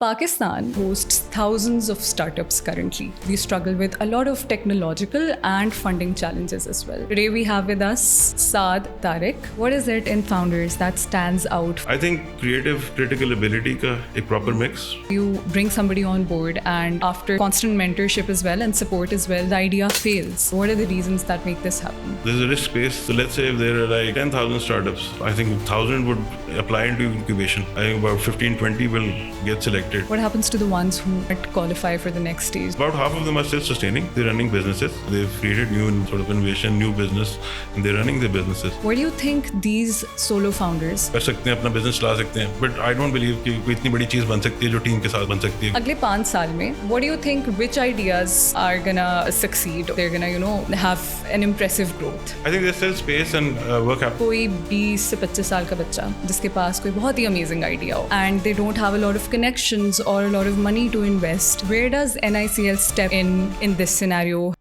Pakistan hosts thousands of startups currently. We struggle with a lot of technological and funding challenges as well. Today we have with us Saad Tariq. What is it in founders that stands out? I think creative critical ability का एक proper mix. You bring somebody on board and after constant mentorship as well and support as well, the idea fails. What are the reasons that make this happen? There's a risk space. So let's say if there are like 10,000 startups, I think 1,000 would apply into incubation. I think about 15-20 will get selected. What happens to the ones who don't qualify for the next stage? About half of them are still sustaining. They're running businesses. They've created new sort of innovation, new business, and they're running their businesses. Where do you think these solo founders कर सकते हैं अपना business चला सकते हैं. But I don't believe कि कोई इतनी बड़ी चीज़ बन सकती है जो टीम के साथ बन सकती है. अगले 5 साल में what do you think which ideas are gonna succeed? They're gonna have an impressive growth. I think there's still space and work happening. कोई 20 से 25 साल का बच्चा जिसके पास कोई बहुत ही amazing idea हो and they don't have a lot of connections or a lot of money to invest. Where does NICL step in this scenario?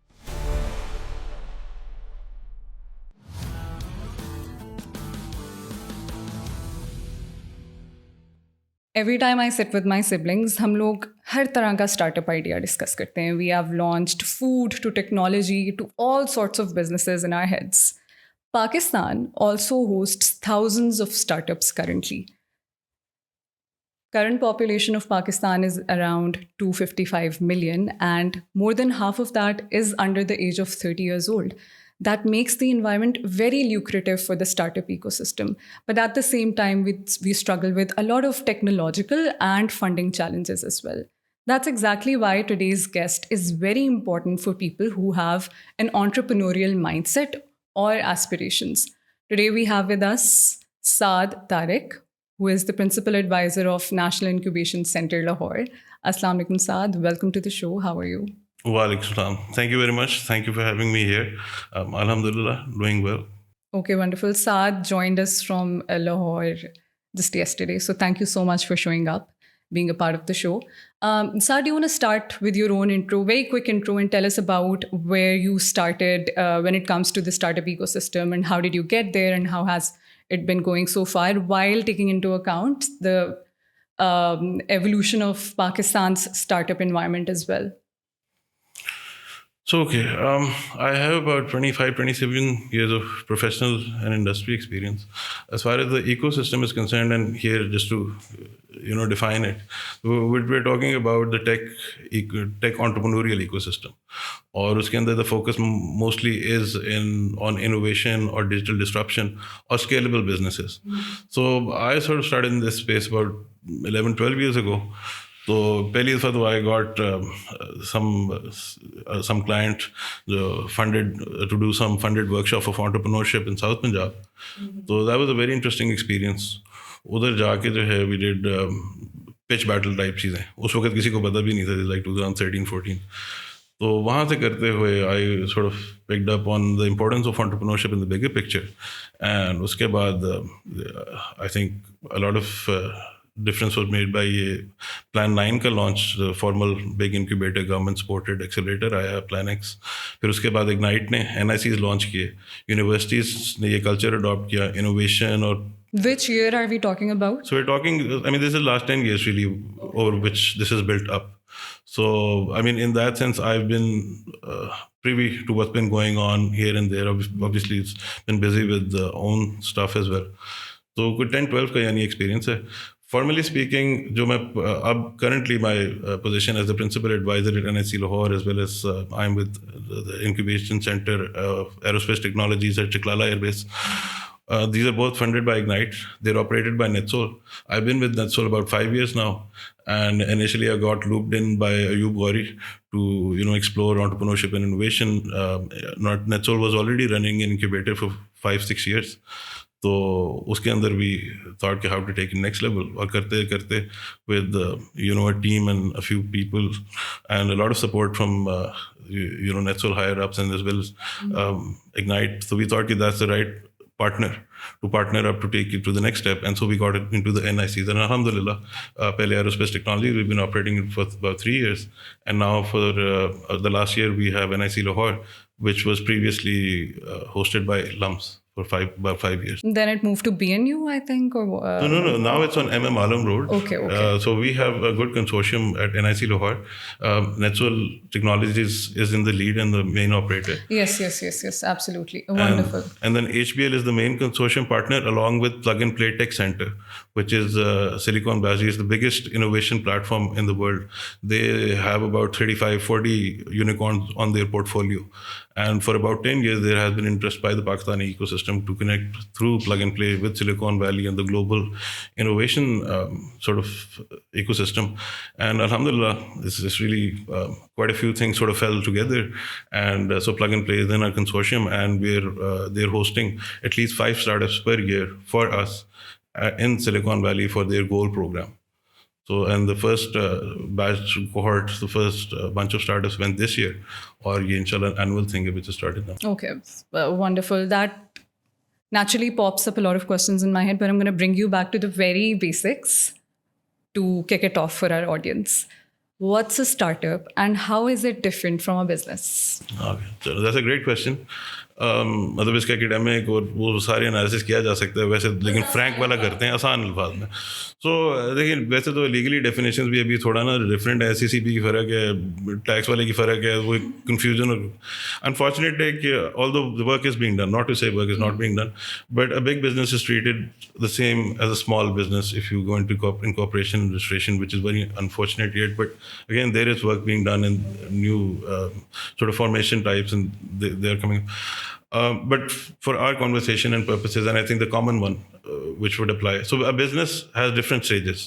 Every time I sit with my siblings, हम लोग हर तरह का startup idea discuss करते हैं. We have launched food to technology to all sorts of businesses in our heads. Pakistan also hosts thousands of startups currently. Current population of Pakistan is around 255 million and more than half of that is under the age of 30 years old. That makes the environment very lucrative for the startup ecosystem. But at the same time, we struggle with a lot of technological and funding challenges as well. That's exactly why today's guest is very important for people who have an entrepreneurial mindset or aspirations. Today we have with us Saad Tariq, who is the principal advisor of National Incubation Center, Lahore. Assalamu alaikum, Saad. Welcome to the show. How are you? Walaikum salam. Thank you very much. Thank you for having me here. Alhamdulillah, doing well. Okay, wonderful. Saad joined us from Lahore just yesterday. So thank you so much for showing up, being a part of the show. Saad, do you want to start with your own intro, very quick intro, and tell us about where you started when it comes to the startup ecosystem and how did you get there and how has it been going so far while taking into account the evolution of Pakistan's startup environment as well? So, okay, I have about 25, 27 years of professional and industry experience. As far as the ecosystem is concerned, and here just to, define it, we're talking about the tech entrepreneurial ecosystem. और उसके अंदर the focus mostly is on innovation or digital disruption or scalable businesses. So I sort of started in this space about 11, 12 years ago. So पहली दफ़ा तो I got some client funded to do some funded workshop of entrepreneurship in South Punjab. So that was a very interesting experience. उधर जाके जो है we did pitch battle type चीज़ें. उस वक्त किसी को पता भी नहीं था, like 2013-14. तो वहाँ से करते हुए I sort of picked up on the importance of entrepreneurship in the bigger picture. And उसके बाद I think a lot of difference was made by Plan 9 का launch, the formal big incubator government supported accelerator आया Plan X. फिर उसके बाद Ignite ने NICs launch किए, universities ने ये culture adopt किया, innovation और Which year are we talking about? So we're talking, this is the last 10 years really over which this is built up. So, in that sense, I've been privy to what's been going on here and there. Obviously, it's been busy with the own stuff as well. So, 10-12 का यानी experience है. Formally speaking, जो मैं currently my position as the principal advisor at NIC Lahore, as well as I'm with the Incubation Center Aerospace Technologies at Chiklala Air Base. These are both funded by Ignite. They're operated by NetSol. I've been with NetSol about 5 years now. And initially I got looped in by Ayub Gauri to, explore entrepreneurship and innovation. NetSol was already running an incubator for 5-6 years. तो उसके अंदर we thought how to take it next level और करते करते with a team and a few people and a lot of support from NetSol higher ups and as well as Ignite. So we thought that's the right partner to partner up to take it to the next step, and so we got it into the NICs. And Alhamdulillah, Pele Aerospace Technology, we've been operating it for about 3 years, and now for the last year we have NIC Lahore, which was previously hosted by LUMS for about 5 years. Then it moved to BNU, I think, or No. Now it's on MM Alam Road. Okay. So we have a good consortium at NIC Lahore. Netsual Technologies is in the lead and the main operator. Yes, absolutely. Wonderful. And then HBL is the main consortium partner along with Plug and Play Tech Center, which is Silicon Valley is the biggest innovation platform in the world. They have about 35-40 unicorns on their portfolio. And for about 10 years, there has been interest by the Pakistani ecosystem to connect through Plug and Play with Silicon Valley and the global innovation sort of ecosystem. And alhamdulillah, this is really quite a few things sort of fell together. And so Plug and Play is in our consortium, and they're hosting at least 5 startups per year for us in Silicon Valley for their goal program. So, and the first batch cohort, the first bunch of startups went this year, or ye inshallah annual thing which is started now. Okay, wonderful. That naturally pops up a lot of questions in my head, but I'm going to bring you back to the very basics to kick it off for our audience. What's a startup and how is it different from a business? Okay, so that's a great question. मतलब इसका academic और वो सारे analysis किया जा सकता है वैसे, लेकिन फ्रैंक वाला करते हैं आसान अल्फाज में. सो देखिए, वैसे तो लीगली डेफिनेशंस भी अभी थोड़ा ना डिफरेंट है. SECP की फ़र्क है, टैक्स वाले की फ़र्क है, वो कन्फ्यूजन. अनफॉर्चुनेट है कि although the work is being done, not to say work is not being done, but a big business is treated the same as a small business if you go into incorporation and registration, which is very unfortunate yet. But again, there is work being done in new sort of formation types, and they are coming. But for our conversation and purposes, and I think the common one which would apply. So a business has different stages,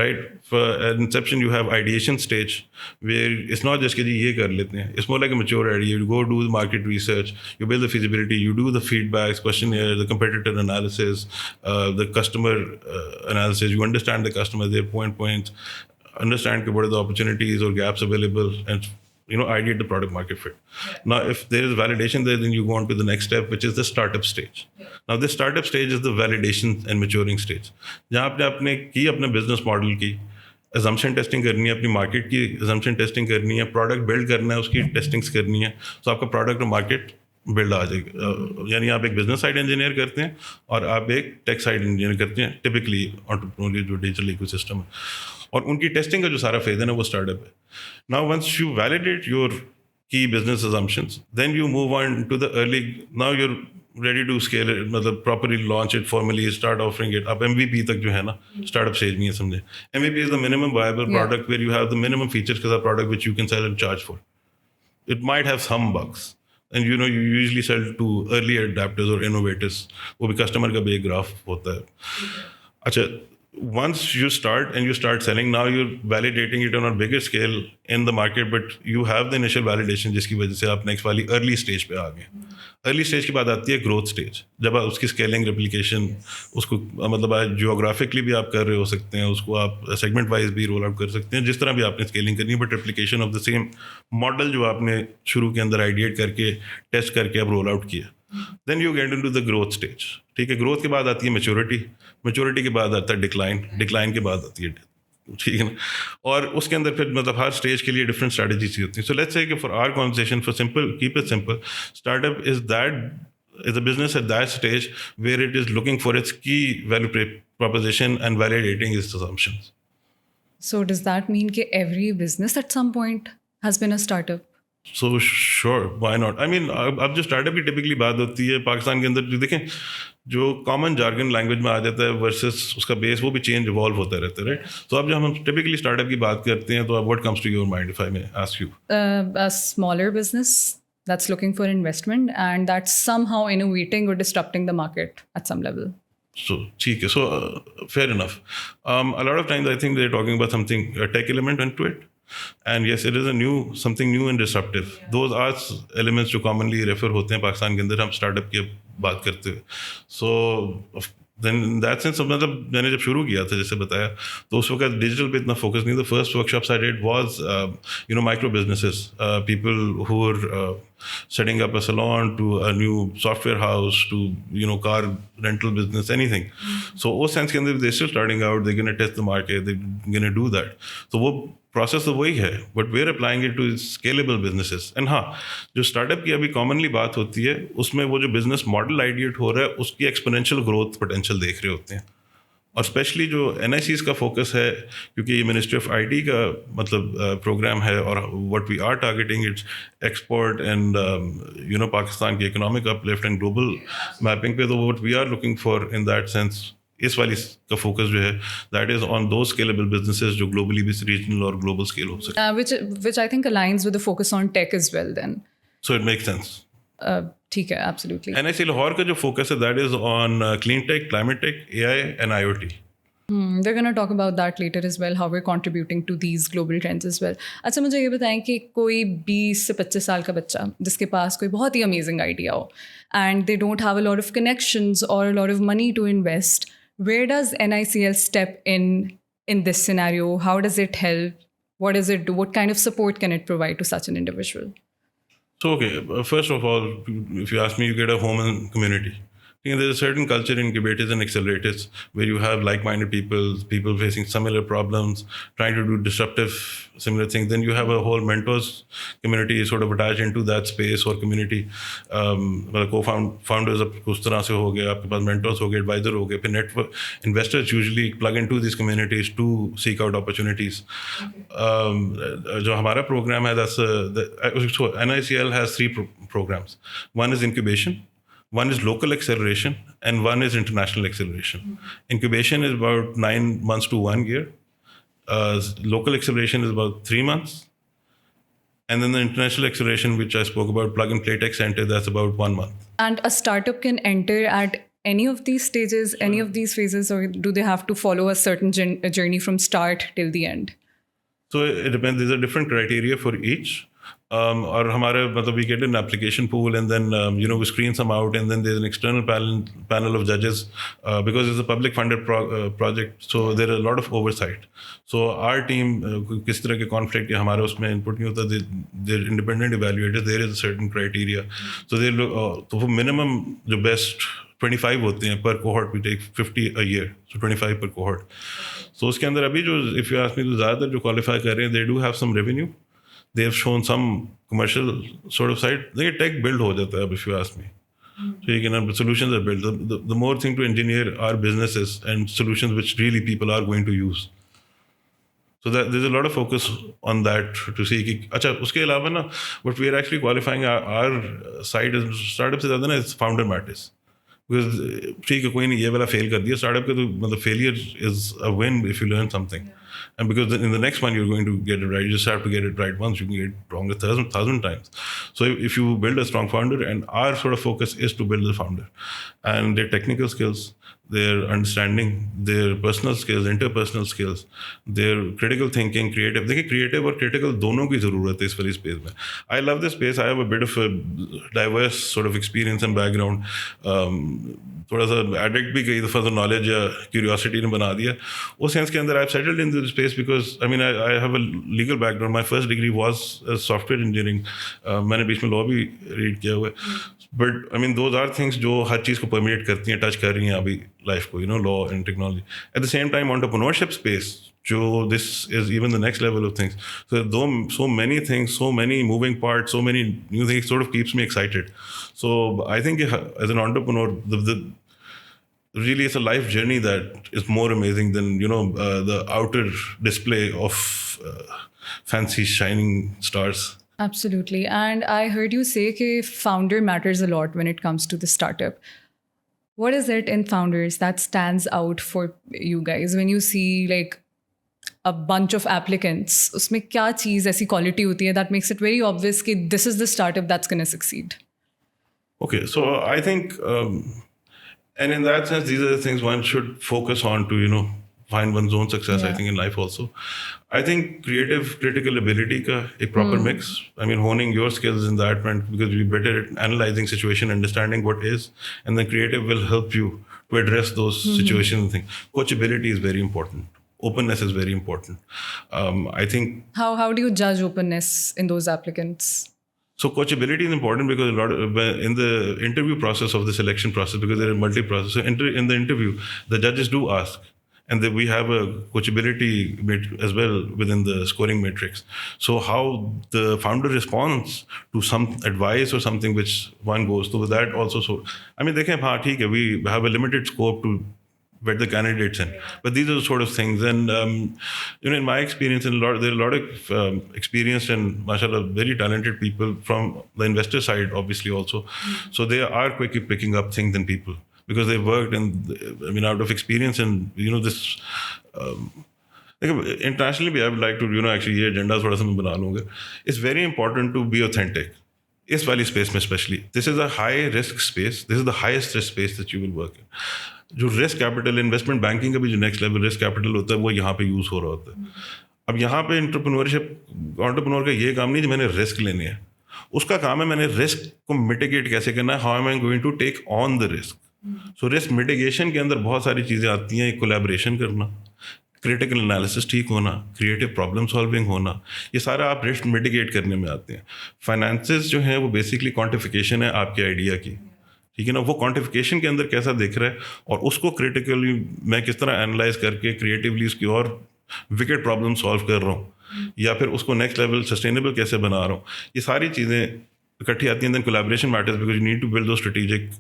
right? For at inception, you have ideation stage, where it's not just कि जी ये कर लेते हैं. It's more like a mature idea. You go do the market research, you build the feasibility, you do the feedbacks, questionnaire, the competitor analysis, the customer analysis. You understand the customer, their points, understand what are the opportunities or gaps available, and ideate the product market fit. Now, if there is validation there, then you go on to the next step, which is the startup stage. Now, this startup stage is the validation and maturing stage. जहाँ आपने की अपने business model की assumption testing करनी है, अपनी market की assumption testing करनी है, product build करना है, उसकी testings करनी है, तो आपका product और market build आ जाएगा. यानी आप एक business side engineer करते हैं और आप एक tech side engineer करते हैं, typically entrepreneurial जो digital ecosystem है. और उनकी टेस्टिंग का जो सारा फेज है ना, वो स्टार्टअप है. Now once you validate your key business assumptions, then you move on to the early. Now you're ready to scale it, मतलब properly launch it formally, start offering it. अब MVP तक जो है ना, startup stage में है, समझे. MVP is the minimum viable product where you have the minimum features के साथ product which you can sell and charge for. It might have some bugs, and you usually sell to early adapters or innovators. वो भी customer का भी एक graph होता है. अच्छा, once you start selling, now you're validating it on a bigger scale in the market, but you have the initial validation जिसकी वजह से आप नेक्स्ट वाली अर्ली स्टेज पे आ गए. अर्ली स्टेज के बाद आती है ग्रोथ स्टेज, जब आप उसकी स्केलिंग, रेप्लिकेशन, उसको मतलब जियोग्राफिकली भी आप कर रहे हो सकते हैं, उसको आप सेगमेंट वाइज भी रोल आउट कर सकते हैं, जिस तरह भी आपने स्केलिंग करनी है, but replication of the same model जो आपने शुरू के अंदर आइडिएट करके टेस्ट करके आप रोल आउट किया. Then you get into the growth stage. ठीक है, ग्रोथ के बाद आती है मैच्योरिटी के बाद आता है डिक्लाइन के बाद आती है डेथ. ठीक है ना. और उसके अंदर फिर मतलब हर स्टेज के लिए डिफरेंट स्ट्रैटेजीज होती हैं. सो लेट्स से कि for our conversation, for simple, keep it simple, startup is a business at that stage where it is looking for its key value proposition and validating its assumptions. So does that mean that every business at some point has been a startup? So sure, why not? I mean, अब जो startup की typically बात होती है पाकिस्तान के अंदर, जो देखें जो कॉमन जार्गन लैंग्वेज में आ जाता है वर्सेस उसका बेस, वो भी चेंज इवॉल्व होता रहता है, राइट? तो अब जब हम टिपिकली स्टार्टअप की बात करते हैं, तो what comes to your mind if I may ask you? A smaller business that's looking for investment and that's somehow innovating or disrupting the market at some level. So, ठीक है. So fair enough. A lot of times I think they're talking about something, a tech element into it. And yes, it is something new and disruptive. Those are elements जो commonly refer होते हैं पाकिस्तान के अंदर हम startup की बात करते हैं. So then in that sense, मतलब मैंने जब शुरू किया था, जैसे बताया, तो उस वक्त डिजिटल पे इतना फोकस नहीं. The first workshops I did was micro businesses, people who were setting up a salon to a new software house to car rental business, anything. So उस sense के अंदर they're still starting out, they're going to test the market, they're going to do that. So वो process तो वही है, but we're applying it to scalable businesses. And हाँ, जो startup की अभी commonly बात होती है उसमें वो जो business model ideate हो रहा है उसकी exponential growth potential देख रहे होते हैं. और स्पेशली जो NICs का फोकस है, क्योंकि ये मिनिस्ट्री ऑफ IT का मतलब प्रोग्राम है, और what we are targeting it's export and Pakistan की economic uplift and global mapping पे. तो what we are looking for in that sense, इस वाली का फोकस जो है दैट इज ऑन दो स्केलेबल बिजनेसेस जो ग्लोबली भी रीजनल और ग्लोबल स्केल हो सके. which I think aligns with the focus on tech as well then. So it makes sense. ठीक है, absolutely. NIC लाहौर का जो फोकस है that is on clean tech, climate tech, AI and IoT. We're going to talk about that later as well, how we're contributing to these global trends as well. अच्छा, मुझे ये बताएं कि कोई 20 से 25 साल का बच्चा जिसके पास कोई बहुत ही अमेजिंग आइडिया हो and they don't have a lot of connections or a lot of money to invest, where does NICL step in this scenario? How does it help? What does it do? What kind of support can it provide to such an individual? So, okay, first of all, if you ask me, you get a home and community. There's a certain culture in incubators and accelerators where you have like-minded people facing similar problems, trying to do disruptive, similar things. Then you have a whole mentors community sort of attached into that space or community. Co-founders उस तरह से हो गए, आपके पास mentors हो गए, advisor हो गए, फिर network investors usually plug into these communities to seek out opportunities. जो हमारा program है, so NICL has 3 programs. One is incubation. One is local acceleration and one is international acceleration. Incubation is about 9 months to 1 year. Local acceleration is about 3 months. And then the international acceleration, which I spoke about, Plug and Play Tech Center, that's about 1 month. And a startup can enter at any of these stages, any of these phases, or do they have to follow a certain journey from start till the end? So it depends. There's a different criteria for each. और हमारे मतलब we get an application pool and then we screen some out and then there's an external panel of judges because it's a public funded project, so there are a lot of oversight. So our team किस तरह के conflict या हमारे उसमें input नहीं होता, they're independent evaluators. There is a certain criteria, so they look तो वो minimum जो best 25 होते हैं per cohort, we take 50 a year, so 25 per cohort. So उसके अंदर अभी जो if you ask me तो ज़्यादातर जो qualify कर रहे हैं they do have some revenue. They have shown some commercial sort of side. देखिए tech build हो जाता है अब if you ask me. So you can solutions are built. The more thing to engineer are businesses and solutions which really people are going to use. So that there's a lot of focus on that to see कि अच्छा उसके अलावा ना what we are actually qualifying our side is startup से ज़्यादा ना it's founder matters. Because ठीक है कोई नहीं ये वाला fail कर दिया startup का तो मतलब failure is a win if you learn something. And because in the next one you're going to get it right, you just have to get it right once. You can get it wrong 1,000 times. So if you build a strong founder, and our sort of focus is to build the founder, and their technical skills, their understanding, their personal skills, interpersonal skills, their critical thinking, creative. देखिए creative और critical दोनों की ज़रूरत है इस वाली space में. I love this space. I have a bit of a diverse sort of experience and background. थोड़ा सा एडिक्ट भी कई दफ़ा तो नॉलेज या क्यूरियोसिटी ने बना दिया उस सेंस के अंदर. I settled in this space because I mean I have a legal background. My first degree was software engineering. मैंने बीच में लॉ भी रीड किया हुआ है. But I mean those are things जो हर चीज़ को परमिनेट करती हैं, टच कर रही हैं अभी लाइफ को, law and technology. At the same time entrepreneurship space, जो this is even the next level of things. So though so many things, so many moving parts, so many new things sort of keeps me excited. So I think as an entrepreneur, the really it's a life journey that is more amazing than the outer display of fancy shining stars. Absolutely. And I heard you say that founder matters a lot when it comes to the startup. What is it in founders that stands out for you guys when you see like a bunch of applicants? उसमें क्या चीज़ ऐसी quality होती है that makes it very obvious कि this is the startup that's going to succeed? Okay, so I think and in that sense these are the things one should focus on to find one's own success. I think in life also. I think creative critical ability ka ek proper mix. I mean honing your skills in that one, because you're better at analyzing situation, understanding what is, and then creative will help you to address those situations and things. Coachability is very important. Openness is very important. I think how do you judge openness in those applicants? So coachability is important because a lot of, in the interview process of the selection process, because there are multi-process. So in the interview, the judges do ask, and then we have a coachability as well within the scoring matrix. So how the founder responds to some advice or something which one goes to, that also. So I mean, देखें हाँ ठीक है, we have a limited scope to vet the candidates in, but these are the sort of things. And in my experience, there are a lot of experienced and mashallah very talented people from the investor side, obviously also. So they are quickly picking up things in people because they've worked and out of experience and this. Internationally, I would like to actually ये agenda थोड़ा सा मैं बना लूँगा. It's very important to be authentic. इस वाली space में specially, this is a high risk space, this is the highest risk space that you will work in. जो रिस्क कैपिटल, इन्वेस्टमेंट बैंकिंग का भी जो नेक्स्ट लेवल रिस्क कैपिटल होता है वो यहाँ पे यूज़ हो रहा होता है. अब यहाँ पे एंटरप्रेन्योर का ये काम नहीं कि मैंने रिस्क लेने हैं, उसका काम है मैंने रिस्क को मिटिगेट कैसे करना है, how am I going to take on the risk. So risk mitigation के अंदर बहुत सारी चीज़ें आती हैं, कोलैबोरेशन करना, क्रिटिकल एनालिसिस ठीक होना, क्रिएटिव प्रॉब्लम सॉल्विंग होना, ये सारा आप रिस्क मिटिगेट करने में आते हैं. फाइनेंसेस जो हैं वो बेसिकली क्वांटिफिकेशन है आपके आइडिया की, ठीक है ना. वो क्वांटिफिकेशन के अंदर कैसा दिख रहा है और उसको क्रिटिकली मैं किस तरह एनालाइज करके क्रिएटिवली उसकी और विकेट प्रॉब्लम सॉल्व कर रहा हूँ, या फिर उसको नेक्स्ट लेवल सस्टेनेबल कैसे बना रहा हूँ, ये सारी चीज़ें इकट्ठी आती हैं. Then collaboration matters because you need to build दो strategic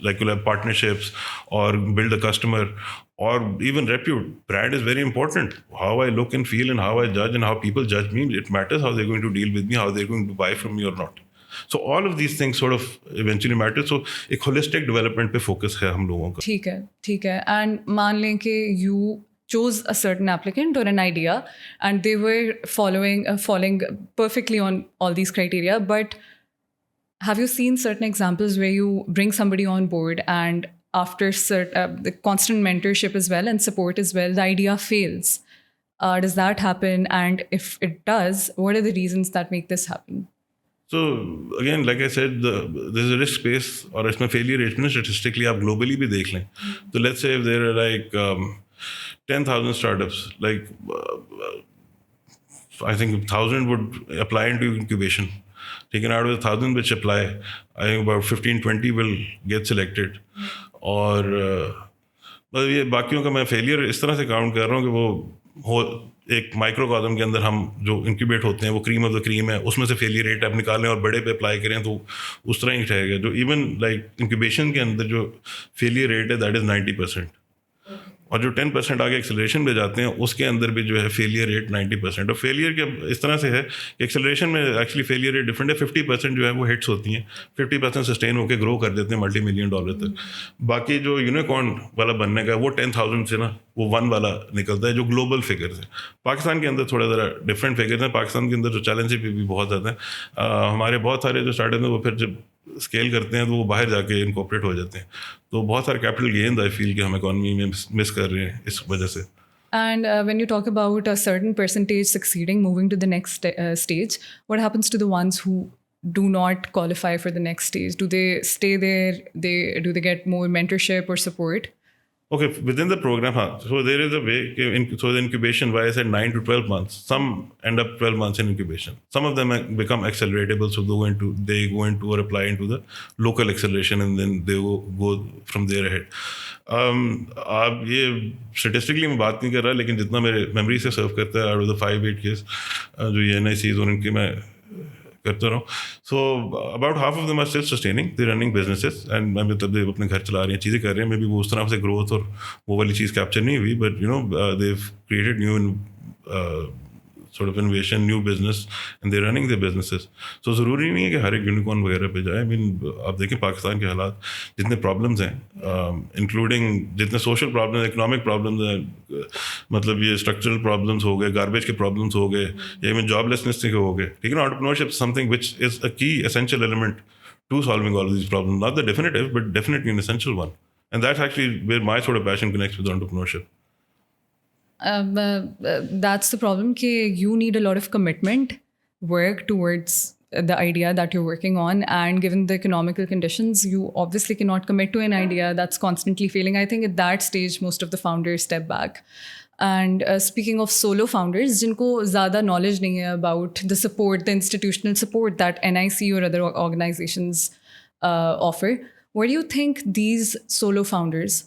like partnerships or build a customer or even repute. Brand is very important. How I look and feel and how I judge and how people judge me, it matters how they're going to deal with me, how they're going to buy from me or not. So all of these things sort of eventually matter. So एक holistic development पे focus है हम लोगों का. ठीक है. And मान लें कि you chose a certain applicant or an idea and they were following perfectly on all these criteria, but have you seen certain examples where you bring somebody on board and after the constant mentorship as well and support as well, the idea fails? Does that happen? And if it does, what are the reasons that make this happen? So again, like I said, there's a risk space or इसमें failure rate में statistically आप globally भी देख लें. So let's say if there are like 10,000 startups, like I think 1,000 would apply into incubation. Taken out of the 1,000 which apply, I think about 15-20 will get selected. और मतलब ये बाकियों का मैं फेलियर इस तरह से काउंट कर रहा हूँ कि वो हो एक माइक्रोकॉस्म के अंदर हम जो इंक्यूबेट होते हैं वो क्रीम ऑफ द क्रीम है, उसमें से फेलियर रेट आप निकालें और बड़े पे अप्लाई करें तो उस तरह ही रहेगा. जो इवन लाइक इंक्यूबेशन के अंदर जो फेलियर रेट है दैट इज़ 90%. और जो 10% आगे एक्सेलरेशन पे जाते हैं उसके अंदर भी जो है फेलियर रेट 90%. और फेलियर के इस तरह से है कि एक्सेलरेशन में एक्चुअली फेलियर रेट डिफरेंट है. 50% जो है वो हिट्स होती हैं, 50% सस्टेन होकर ग्रो कर देते हैं $multi-million तक. बाकी जो यूनिकॉर्न वाला बनने का वो 10,000 से ना वो 1 वाला निकलता है, जो ग्लोबल फिगर्स है. पाकिस्तान के अंदर थोड़ा ज़रा डिफरेंट फिगर्स हैं. पाकिस्तान के अंदर जो चैलेंज भी बहुत ज़्यादा है. हमारे बहुत सारे जो स्टार्टअप हैं वो फिर जब स्केल करते हैं तो वो बाहर जाके इनकॉर्पोरेट हो जाते हैं. तो बहुत सारे कैपिटल गेन आई फील कि हम इकोनॉमी में मिस कर रहे हैं इस वजह से. And when you talk about a certain percentage succeeding, moving to the next stage, what happens to the ones who do not qualify for the next stage? Do they stay there? Do they get more mentorship or support? Okay, within the program, so there is a way, so the incubation, why I said 9 to 12 months, some end up 12 months in incubation. Some of them become acceleratable, so they go into or apply into the local acceleration and then they go from there ahead. आप ये statistically मैं बात नहीं कर रहा, लेकिन जितना मेरे मेमोरी से सर्व करता है out of the 5-8 केस जो ये NICs और इनकी मैं करता रहा हूँ. So about half of them are still sustaining, they running businesses and मैं मतलब दे अपने घर चला रहे हैं, चीज़ें कर रहे हैं. मे बी वो उस तरह से ग्रोथ और वो वाली चीज़ कैप्चर नहीं हुई, but they created new sort of innovation, new business, and they're running their businesses. So ज़रूरी नहीं है कि हर एक यूनिकॉर्न वगैरह पे जाए. I mean, आप देखें पाकिस्तान के हालात, जितने प्रॉब्लम्स हैं, इंक्लूडिंग जितने सोशल प्रॉब्लम, इकोनॉमिक प्रॉब्लम्स हैं, मतलब ये स्ट्रक्चरल प्रॉब्लम्स हो गए, गार्बेज के प्रॉब्लम्स हो गए, या इवन जॉबलेसनेस के हो गए. ठीक है ना, entrepreneurship something which is a key essential element to solving all of these problems. Not the definitive, but definitely an essential one. And that's actually where my sort of passion connects with entrepreneurship. That's the problem कि you need a lot of commitment, work towards the idea that you're working on, and given the economical conditions, you obviously cannot commit to an idea that's constantly failing. I think at that stage, most of the founders step back. And speaking of solo founders, जिनको ज़्यादा knowledge नहीं है about the support, the institutional support that NIC or other organizations offer, where do you think these solo founders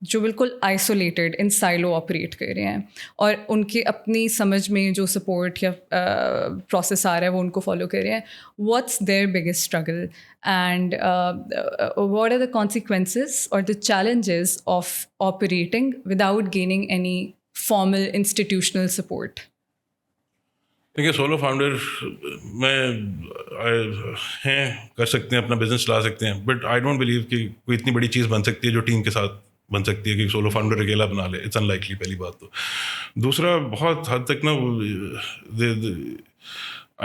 जो बिल्कुल isolated in silo operate कर रहे हैं और उनके अपनी समझ में जो सपोर्ट या प्रोसेस आ रहा है वो उनको फॉलो कर रहे हैं, what's their biggest struggle and what are the consequences और the challenges of operating without gaining any formal institutional support? देखिए, सोलो फाउंडर में हैं, कर सकते हैं, अपना बिजनेस चला सकते हैं, बट आई डोंट बिलीव कि कोई इतनी बड़ी चीज़ बन सकती है जो टीम के साथ बन सकती है कि सोलो फाउंडर अकेला बना ले. इट्स अनलाइकली, पहली बात तो. दूसरा, बहुत हद तक ना,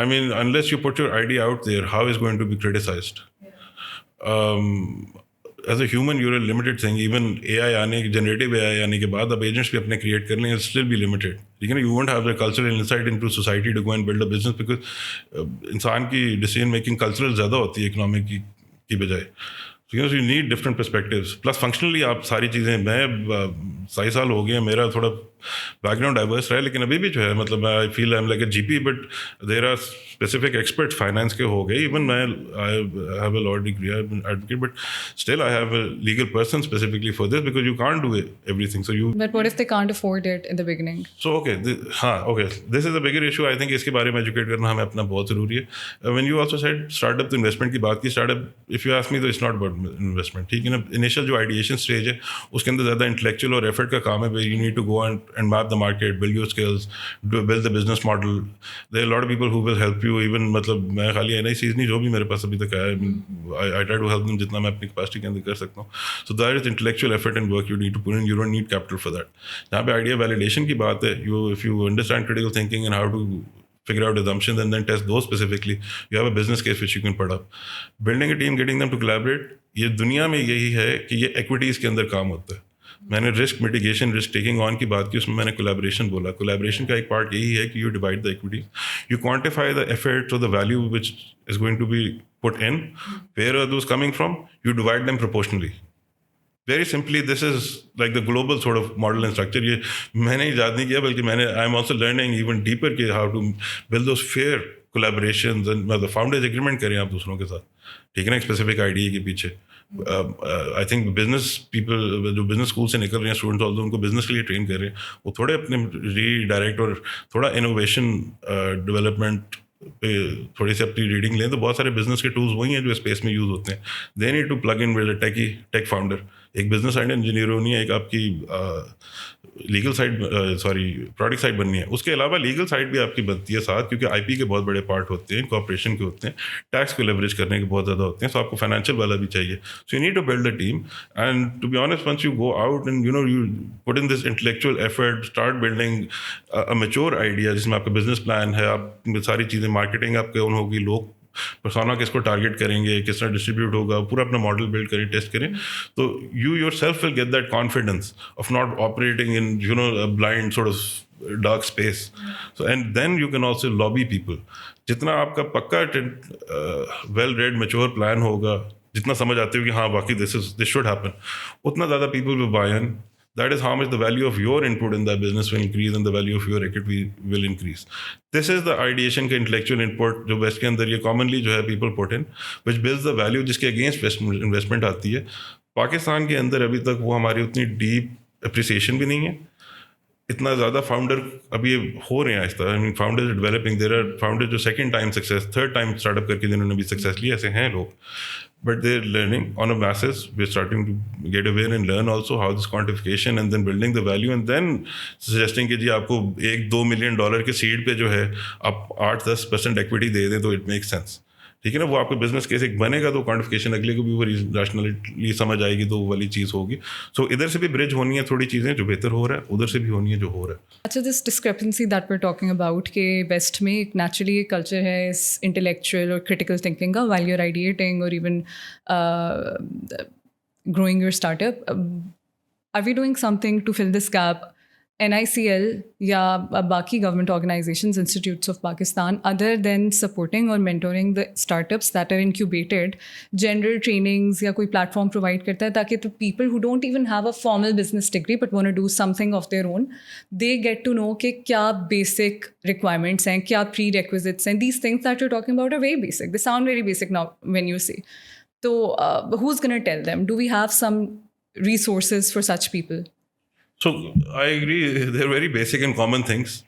I mean unless you put your idea out there, how is going to be criticized? As a human you're a limited thing. Even AI generative AI आने के बाद अब एजेंट्स भी अपने क्रिएट कर लेंगे, स्टिल बी लिमिटेड. ठीक है ना? You won't have the cultural insight into society to go and build a business, because इंसान की डिसीजन मेकिंग कल्चरल ज़्यादा होती है इकोनॉमिक की बजाय. You need different perspectives. Plus functionally आप सारी चीज़ें, मैं 7 साल हो गए, मेरा थोड़ा बैकग्राउंड डाइवर्स रहा है, लेकिन अभी भी जो है, मतलब I feel I am like a GP, but there are specific experts finance के हो गए. इवन मैं I have a law degree, I am advocate, but still I have a legal person specifically for this, because you can't do everything. So you, but what if they can't afford it in the beginning? So okay, हाँ, okay, this is a bigger issue. I think इसके बारे में educate करना हमें अपना बहुत ज़रूरी है. When you also said startup, तो इन्वेस्टमेंट की बात की. Startup, if you ask me, तो इट्स नॉट अबाउट इन्वेस्टमेंट. ठीक है ना? इनिशियल जो आइडिएशन स्टेज है, उसके अंदर ज़्यादा इंटेलेक्चुअल और एफर्ट का काम है. You need to go and map the market, build your skills, build the business model. There are a lot of people who will help you. Even मतलब मैं खाली NICs नहीं, जो भी मेरे पास अभी तक आया, I try to help them जितना मैं अपनी कैपेसिटी के अंदर कर सकता हूँ. So there is intellectual effort and work you need to put in. You don't need capital for that. यहाँ पे idea validation की बात है. If you understand critical thinking and how to figure out assumptions and then test those specifically, you have a business case which you can put up. Building a team, getting them to collaborate, ये दुनिया में यही है कि ये equities के अंदर काम होता है. मैंने risk mitigation, risk taking on की बात की, उसमें मैंने कोलैबोरेशन बोला. कोलैबोरेशन का एक पार्ट यही है कि you divide the equity, you quantify the efforts और the value which is going to be put in. Where are those coming from? You divide them proportionally. Very simply, this is like the global sort of model and structure. ये मैंने ईजाद नहीं किया, बल्कि मैंने, I am also learning even deeper कि how to build those fair collaborations and मतलब founders agreement करें आप दूसरों के साथ. ठीक है ना? एक स्पेसिफिक आइडिया के पीछे. आई थिंक बिजनेस पीपल जो बिजनेस स्कूल से निकल रहे हैं स्टूडेंट्स, ऑल्सो उनको बिजनेस के लिए ट्रेन कर रहे हैं, वो थोड़े अपने रीडायरेक्ट और थोड़ा इनोवेशन डेवलपमेंट पे थोड़ी सी अपनी रीडिंग लें, तो बहुत सारे बिजनेस के टूल्स वही हैं जो स्पेस में यूज़ होते हैं. They need to plug in with tech founder. एक बिजनेस साइड इंजीनियर होनी है, एक आपकी लीगल साइड, प्रोडक्ट साइड बननी है. उसके अलावा लीगल साइड भी आपकी बनती है साथ, क्योंकि IP के बहुत बड़े पार्ट होते हैं, कॉर्पोरेशन के होते हैं, टैक्स को लेवरेज करने के बहुत ज़्यादा होते हैं. सो आपको फाइनेंशियल वाला भी चाहिए. So you need to build a team. And to be honest, once you go out and you put in this intellectual effort, start building a mature idea जिसमें आपका बिजनेस प्लान है, आप सारी चीज़ें, मार्केटिंग आपके ओन होगी, लोग persona किसको टारगेट करेंगे, किस तरह डिस्ट्रीब्यूट होगा, पूरा अपना मॉडल बिल्ड करें, टेस्ट करें, तो you yourself will get that confidence of not operating in blind sort of dark space. So and then you can also lobby people. जितना आपका पक्का वेल रेड मैच्योर प्लान होगा, जितना समझ आते हो कि हाँ वाकई दिस शुड हैपन, उतना ज़्यादा people will buy in. That is how much the value of your input in that business will increase and the value of your equity will increase. This is the ideation का intellectual input जो waste के अंदर ये commonly जो है people put in, which builds the value जिसके against investment आती है. पाकिस्तान के अंदर अभी तक वो हमारी उतनी deep appreciation भी नहीं है. इतना ज़्यादा फाउंडर अभी हो रहे हैं इस तरह. I mean founders developing. There are founders जो second time success, third time startup करके जिन्होंने भी सक्सेस ली, ऐसे हैं लोग. But they're learning on a basis. We're starting to get aware and learn also how this quantification and then building the value and then suggesting कि जी आपको $1-2 million के seed पे जो है आप 8-10% इक्विटी दे दें तो it makes sense. ठीक है ना? वो आपका बिजनेस कैसे बनेगा, तो क्वांटिफिकेशन अगले को भी वो रैशनली समझ आएगी, तो वो वाली चीज़ होगी. सो इधर से भी ब्रिज होनी है थोड़ी चीज़ें, जो बेहतर हो रहा है, उधर से भी होनी है जो हो रहा है. अच्छा, this discrepancy that we are talking about के वेस्ट में एक नेचुरली कल्चर है इस इंटेलेक्चुअल और क्रिटिकल थिंकिंग का, व्हाइल यू आर आइडिएटिंग और even growing your startup. Are we doing something to fill this gap NICL या बाकी government organizations, institutes of Pakistan, other than supporting or mentoring the startups that are incubated, general trainings या कोई platform provide करता है ताकि the people who don't even have a formal business degree but want to do something of their own, they get to know कि क्या basic requirements हैं, क्या prerequisites हैं. These things that you're talking about are very basic. They sound very basic now when you say. So who's going to tell them? Do we have some resources for such people? So I agree, they're very basic and common things.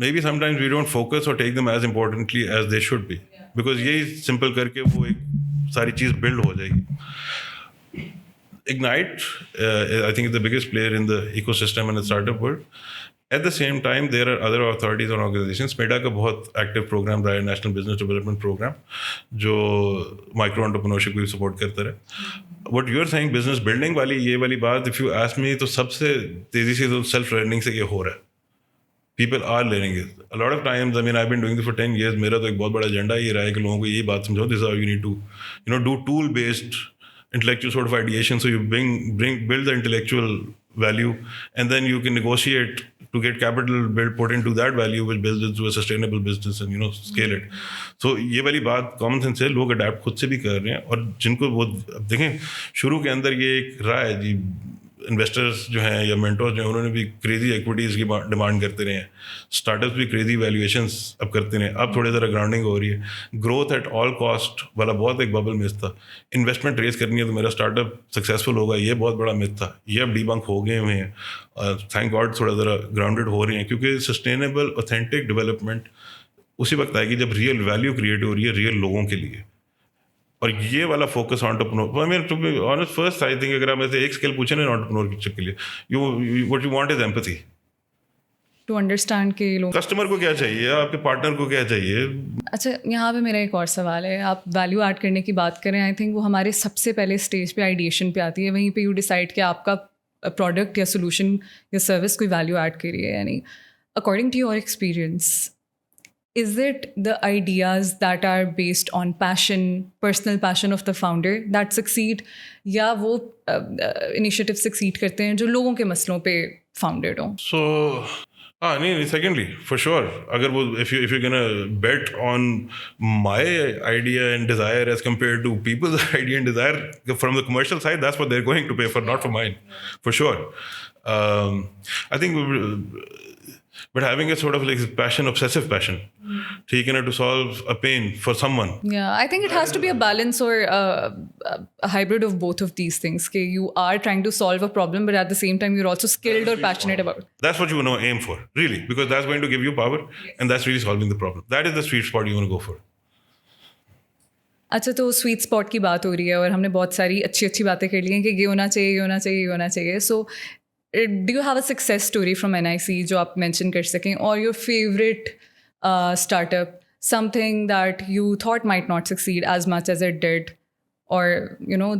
Maybe sometimes we don't focus or take them as importantly as they should be. Because यही simple करके वो एक सारी चीज़ build हो जाएगी. Ignite, I think, is the biggest player in the ecosystem and the startup world. At the same time, there are other authorities and organizations. MEDA का बहुत active program रहा है, National Business Development Program, जो micro entrepreneurship को support करता रहे. What you're saying, business building वाली ये वाली बात, if you ask me, तो सबसे तेजी से तो self learning से ये हो रहा है. People are learning it. A lot of times, I mean, I've been doing this for 10 years. मेरा तो एक बहुत बड़ा एजेंडा ये रहा है कि लोगों को ये बात समझाओ. This is how you need to, do tool-based intellectual sort of ideation. So you build the intellectual value, and then you can negotiate to get capital put into that value, which builds it to a sustainable business and scale it. So ये वाली बात common sense है, लोग adapt खुद से भी कर रहे हैं. और जिनको वो देखें, शुरू के अंदर ये एक रहा है जी, इन्वेस्टर्स जो हैं या मेंटर्स जो हैं, उन्होंने भी क्रेजी इक्विटीज़ की डिमांड करते रहे हैं. स्टार्टअप्स भी क्रेजी वैल्यूएशंस अब करते रहे हैं. अब थोड़ी ज़रा ग्राउंडिंग हो रही है. ग्रोथ एट ऑल कॉस्ट वाला बहुत एक बबल मिथ था. इन्वेस्टमेंट रेज करनी है तो मेरा स्टार्टअप सक्सेसफुल होगा, ये बहुत बड़ा मिथ था. ये अब डीबंक हो गए हुए हैं. थैंक गॉड थोड़ा ज़रा ग्राउंडेड हो रहे हैं, क्योंकि सस्टेनेबल ऑथेंटिक डेवलपमेंट उसी वक्त आएगी जब रियल वैल्यू क्रिएट हो रही है रियल लोगों के लिए. और ये वाला focus entrepreneur, I mean to be honest, first I think अगर आप ऐसे एक स्किल पूछे ना एंटरप्रेन्योरशिप के लिए, what you want is empathy. To understand कि लोग, कस्टमर को क्या चाहिए, आपके पार्टनर को क्या चाहिए. अच्छा, यहाँ पे मेरा एक और सवाल है. आप वैल्यू ऐड करने की बात करें, आई थिंक वो हमारे सबसे पहले स्टेज पे आइडिएशन पे आती है. वहीं पे यू डिसाइड कि आपका प्रोडक्ट या सोल्यूशन या सर्विस कोई वैल्यू ऐड करी है या नहीं. According to your experience, is it the ideas that are based on passion, personal passion of the founder that succeed, या वो initiative succeed करते हैं जो लोगों के मसलों पे founded हों? So नहीं, secondly, for sure, अगर वो if you're gonna bet on my idea and desire as compared to people's idea and desire from the commercial side, that's what they're going to pay for, not for mine, for sure. I think but having a sort of like passion, obsessive passion, ठीक है ना, to solve a pain for someone. Yeah, I think it has to be a balance or a hybrid of both of these things. कि you are trying to solve a problem, but at the same time you're also skilled or passionate about it. That's what you want to aim for, really, because that's going to give you power, and that's really solving the problem. That is the sweet spot you want to go for. अच्छा, तो sweet spot की बात हो रही है और हमने बहुत सारी अच्छी अच्छी बातें कर ली हैं कि ये होना चाहिए, ये होना चाहिए, ये होना चाहिए. So do you have a success story from NIC जो आप mention कर सकें, or your favorite startup, something that you thought might not succeed as much as it did, or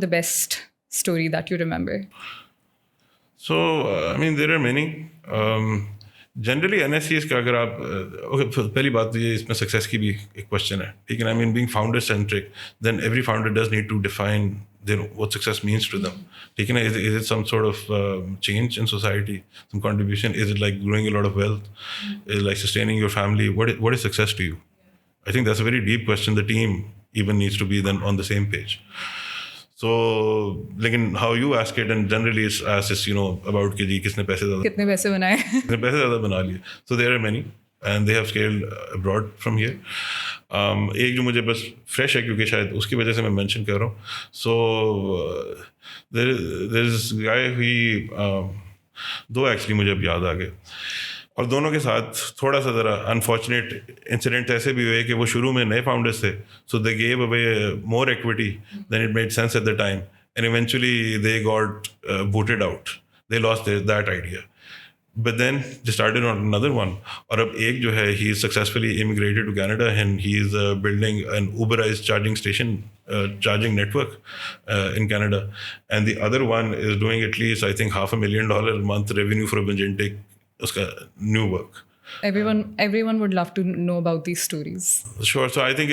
the best story that you remember? So I mean, there are many. Generally NSCs का अगर आप पहली बात तो ये इसमें success की भी एक क्वेश्चन है, ठीक है ना. I mean being founder centric, then every founder does need to define what success means to them. ठीक है ना. Is it some sort of change in society, some contribution? Is it like growing a lot of wealth? Is it like sustaining your family? What is success to you? I think that's a very deep question. The team even needs to be then on the same page. So, लेकिन how you ask it, and generally it's asked, about कि जी कितने पैसे ज़्यादा बना लिए. So there are many, and they have scaled abroad from here. एक जो मुझे बस फ्रेश है क्योंकि शायद उसकी वजह से मैं मेंशन कर रहा हूँ. So there is guy दो एक्चुअली मुझे अब याद आ गए, और दोनों के साथ थोड़ा सा ज़रा अनफॉर्चुनेट इंसिडेंट ऐसे भी हुए कि वो शुरू में नए फाउंडर्स थे, so they gave away more equity than it made sense at the time, and eventually they got booted out, they lost that idea, but then they started on another one. और अब एक जो है, he is successfully immigrated to Canada and he is building an Uberized charging station, charging network in Canada, and the other one is doing at least, I think, $500,000 a month revenue for Agentic, uska new work. Everyone would love to know about these stories. Sure. So I think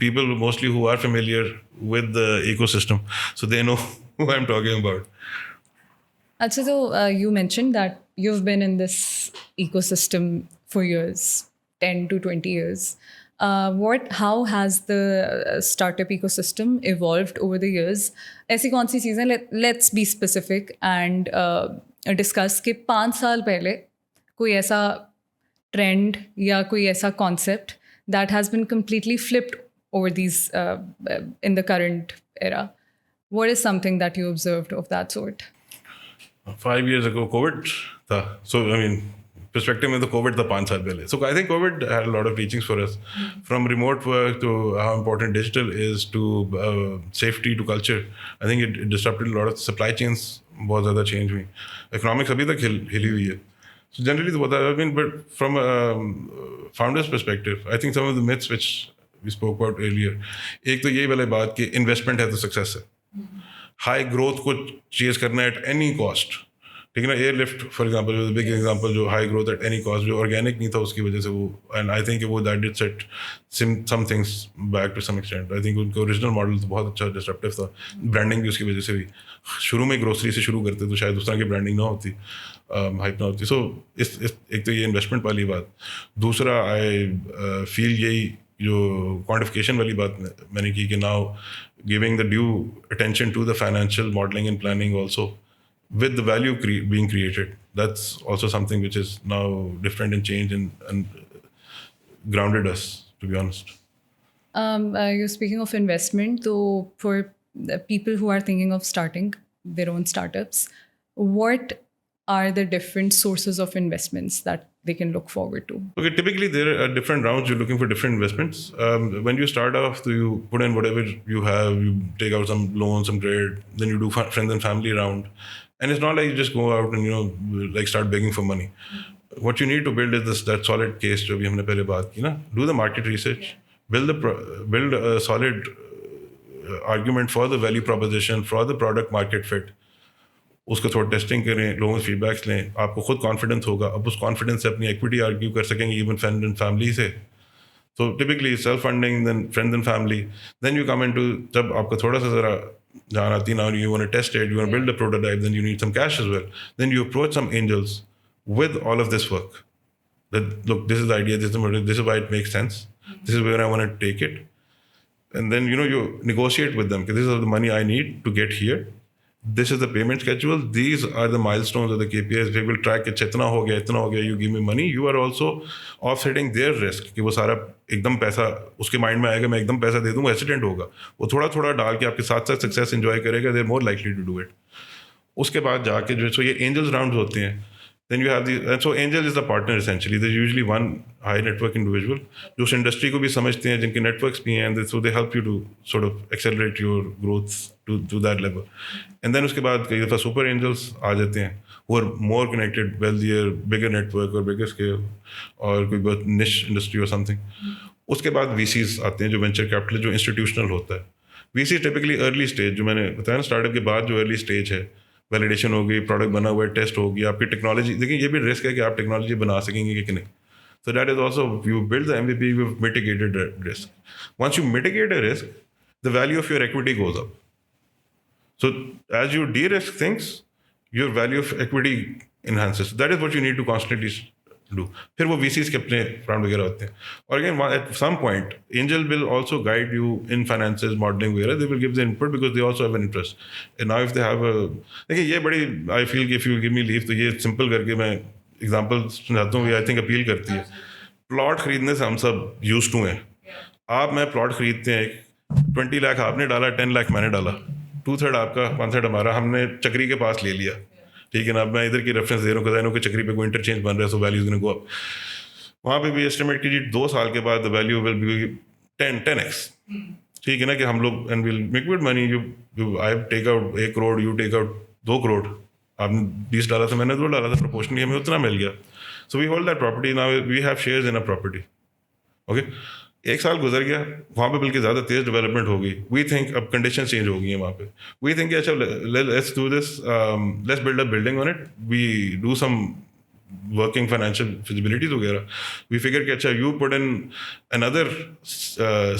people mostly who are familiar with the ecosystem, so they know who I'm talking about. Achha, so you mentioned that you've been in this ecosystem for years, 10 to 20 years. How has the startup ecosystem evolved over the years? ऐसी कौन सी चीज़ें, let's be specific and discuss कि 5 साल पहले कोई ऐसा trend या कोई ऐसा concept that has been completely flipped over these in the current era. What is something that you observed of that sort? 5 years ago, COVID था. So, I mean, perspective में तो COVID था 5 साल पहले. So, I think COVID had a lot of teachings for us. From remote work to how important digital is to safety to culture. I think it disrupted a lot of supply chains. बहुत ज़्यादा change हुई. Economics अभी तक हिली हुई है. So, generally, but from a founder's perspective, I think some of the myths which we spoke about earlier. एक तो ये वाली बात कि investment है तो success है. हाई ग्रोथ को चेज करना एट एनी कॉस्ट, ठीक है ना. Airlift for example, big example, जो high growth at any cost, जो ऑर्गेनिक नहीं था उसकी वजह से वो, एंड आई थिंक वो that did set some things back to some extent. I think उनका ओरिजिनल मॉडल तो बहुत अच्छा डिसरप्टिव था. ब्रांडिंग भी उसकी वजह से हुई. शुरू में ग्रोसरी से शुरू करते तो शायद उस तरह की ब्रांडिंग ना होती, हाइप ना होती. सो इस एक तो ये इन्वेस्टमेंट वाली बात. दूसरा आई फील यही जो क्वांटिफिकेशन वाली बात मैंने की कि now giving the due attention to the financial modeling and planning also with the value being created. That's also something which is now different and changed and grounded us, to be honest. You're speaking of investment. So for the people who are thinking of starting their own startups, what are the different sources of investments that they can look forward to? Okay, typically there are different rounds. You're looking for different investments. When you start off, you put in whatever you have, you take out some loans, some credit, then you do friends and family round. And it's not like you just go out and, like start begging for money. What you need to build is that solid case, जो भी हमने पहले बात की ना. Do the market research, build a solid argument for the value proposition, for the product market fit. उसको थोड़ा testing करें, लोगों से फीडबैक्स लें, आपको खुद कॉन्फिडेंस होगा. अब उस कॉन्फिडेंस से अपनी इक्विटी आर्ग्यू कर सकेंगे इवन फ्रेंड एंड फैमिली से. तो typically self funding, then friends and family, then you come into, जब आपका थोड़ा सा ज़रा जान आती ना, you want to test it, you want build a prototype, then you need some cash as well. Then you approach some angels with all of this work, that look, this is the idea, this is why it makes sense, this is where I want to take it. And then you negotiate with them, this is the money I need to get here, this is the payment schedule, these are the milestones or the KPIs. They will track it, इतना हो गया, you give me money. You are also offsetting their risk कि वो सारा एकदम पैसा उसके mind में आएगा, मैं एकदम पैसा दे दूँ, हेसिटेंट होगा. वो थोड़ा थोड़ा डाल के आपके साथ साथ सक्सेस एंजॉय करेगा. They are more likely to do it. उसके बाद जाके जो ये एंजल्स राउंड होते हैं, then you have the, and so angel is the partner essentially. There's usually one high network individual जो उस इंडस्ट्री को भी समझते हैं, जिनके नेटवर्क्स भी हैं, so they help you to sort of accelerate your growth to that level. And then उसके बाद कई दफ़ा super angels आ जाते हैं who are more connected, wealthier, bigger network or bigger scale, और कोई बहुत niche industry or something. उसके बाद VCs आते हैं, जो venture capital, जो institutional होता है. VC typically early stage, जो मैंने बताया ना, startup के बाद जो early stage है, वैलिडेशन हो गई, प्रोडक्ट बना हुआ है, टेस्ट होगी, आपकी टेक्नोलॉजी. देखिए ये भी रिस्क है कि आप टेक्नोलॉजी बना सकेंगे कि नहीं. So that is also, you build the MVP, you mitigated risk. Once you mitigate a risk, the value of your equity goes up. So as you derisk things, your value of equity enhances. That is what you need to constantly do. फिर वो VCs के अपने round वगैरह होते हैं. और again at some point angel will also guide you in finances, modelling वगैरह. They will give the input because they also have an interest. And now if they have, देखिए ये बड़ी, आई फील कि if you give me leave, तो ये simple करके मैं example सुनाता हूँ, आई थिंक अपील करती है. प्लॉट खरीदने से हम सब यूज टू हैं. आप मैं प्लॉट खरीदते हैं, 20 लाख आपने डाला, 10 लाख मैंने डाला, 2/3 आपका, 1/3 हमारा, हमने चक्री के पास ले लिया. ठीक है ना. अब मैं इधर की रेफरेंस दे रहा हूँ, कदाइनों के चक्री पे कोई इंटरचेंज बन रहा है, so values going to go up. वहाँ पे भी एस्टिमेट कीजिए 2 साल के बाद the value will be 10x. ठीक है ना, कि हम लोग and will make good money. You I take out 1 crore, you take out 2 crore. आपने 20 डाला था, मैंने 2 डाला था, प्रोपोर्शनली हमें उतना मिल गया. So we hold that property. Now we have shares in a property. Okay, 1 साल गुजर गया, वहाँ पे बल्कि ज़्यादा तेज़ डेवलपमेंट हो गई. वी थिंक अब कंडीशन चेंज हो गई हैं वहाँ पे. वी थिंक अच्छा, let's do this, let's build a building on it. We do some working financial feasibilities वगैरह. वी फिगर कि अच्छा, you put in another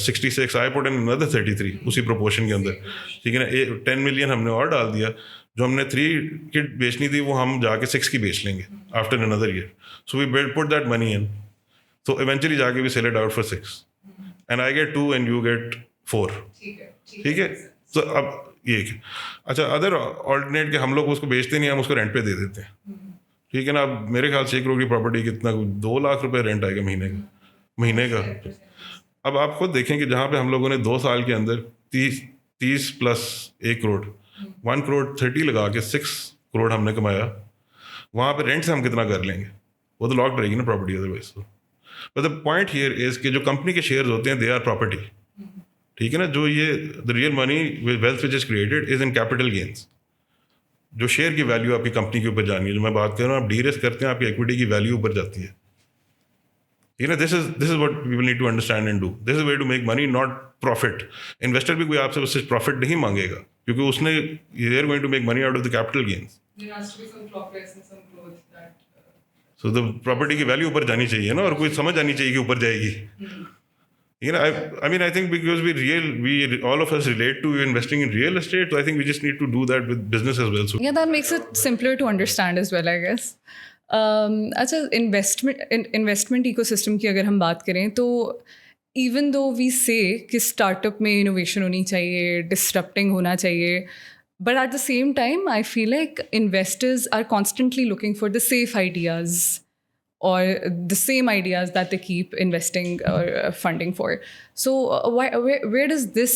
66, I put in another 33, उसी प्रोपोर्शन के अंदर. ठीक है ना. 10 मिलियन हमने और डाल दिया. जो हमने 3 की बेचनी थी वो हम जाके 6 की बेच लेंगे after another year. So we put that money in. So eventually जाके we sell it out for 6 and I get 2 and you get 4. ठीक है. तो अब ये अच्छा अदर ऑल्टरनेट के हम लोग उसको बेचते नहीं, हम उसको रेंट पे दे देते हैं. ठीक है ना. अब मेरे ख्याल से 1 करोड़ की प्रॉपर्टी कितना 2 लाख रुपए रेंट आएगा महीने का. अब आप खुद देखें कि जहाँ पे हम लोगों ने 2 साल के अंदर 30 प्लस 1 करोड़ 1 करोड़ 30 लगा के 6 करोड़ हमने कमाया, वहाँ पे रेंट से हम कितना कर लेंगे? वो तो लॉक रहेगी ना प्रॉपर्टी अदरवाइज. तो but the point here is कि जो कंपनी के शेयर्स होते हैं दे आर प्रॉपर्टी. ठीक है ना. जो ये the real money wealth which is created is in capital gains. जो शेयर की वैल्यू आपकी कंपनी के ऊपर जानी है, जो मैं बात कर रहा हूँ, आप डी-रिस्क करते हैं, आपकी इक्विटी की वैल्यू ऊपर जाती है. ठीक है ना. This is what we will need to understand and do. This is way to make money, not profit. Investor भी कोई आपसे उससे प्रॉफिट नहीं मांगेगा क्योंकि उसने they are going to make money out of the capital gains. So the property की value ऊपर जानी चाहिए ना, और कोई समझ आनी चाहिए कि ऊपर जाएगी. You know, I mean, I think because we all of us relate to investing in real estate, so I think we just need to do that with business as well. So Yeah, that makes it simpler to understand as well, I guess. अच्छा, investment ecosystem की अगर हम बात करें तो even though we से कि startup में इनोवेशन होनी चाहिए, डिस्टरप्टिंग होना चाहिए, but at the same time I feel like investors are constantly looking for the safe ideas or the same ideas that they keep investing or funding for. So where does this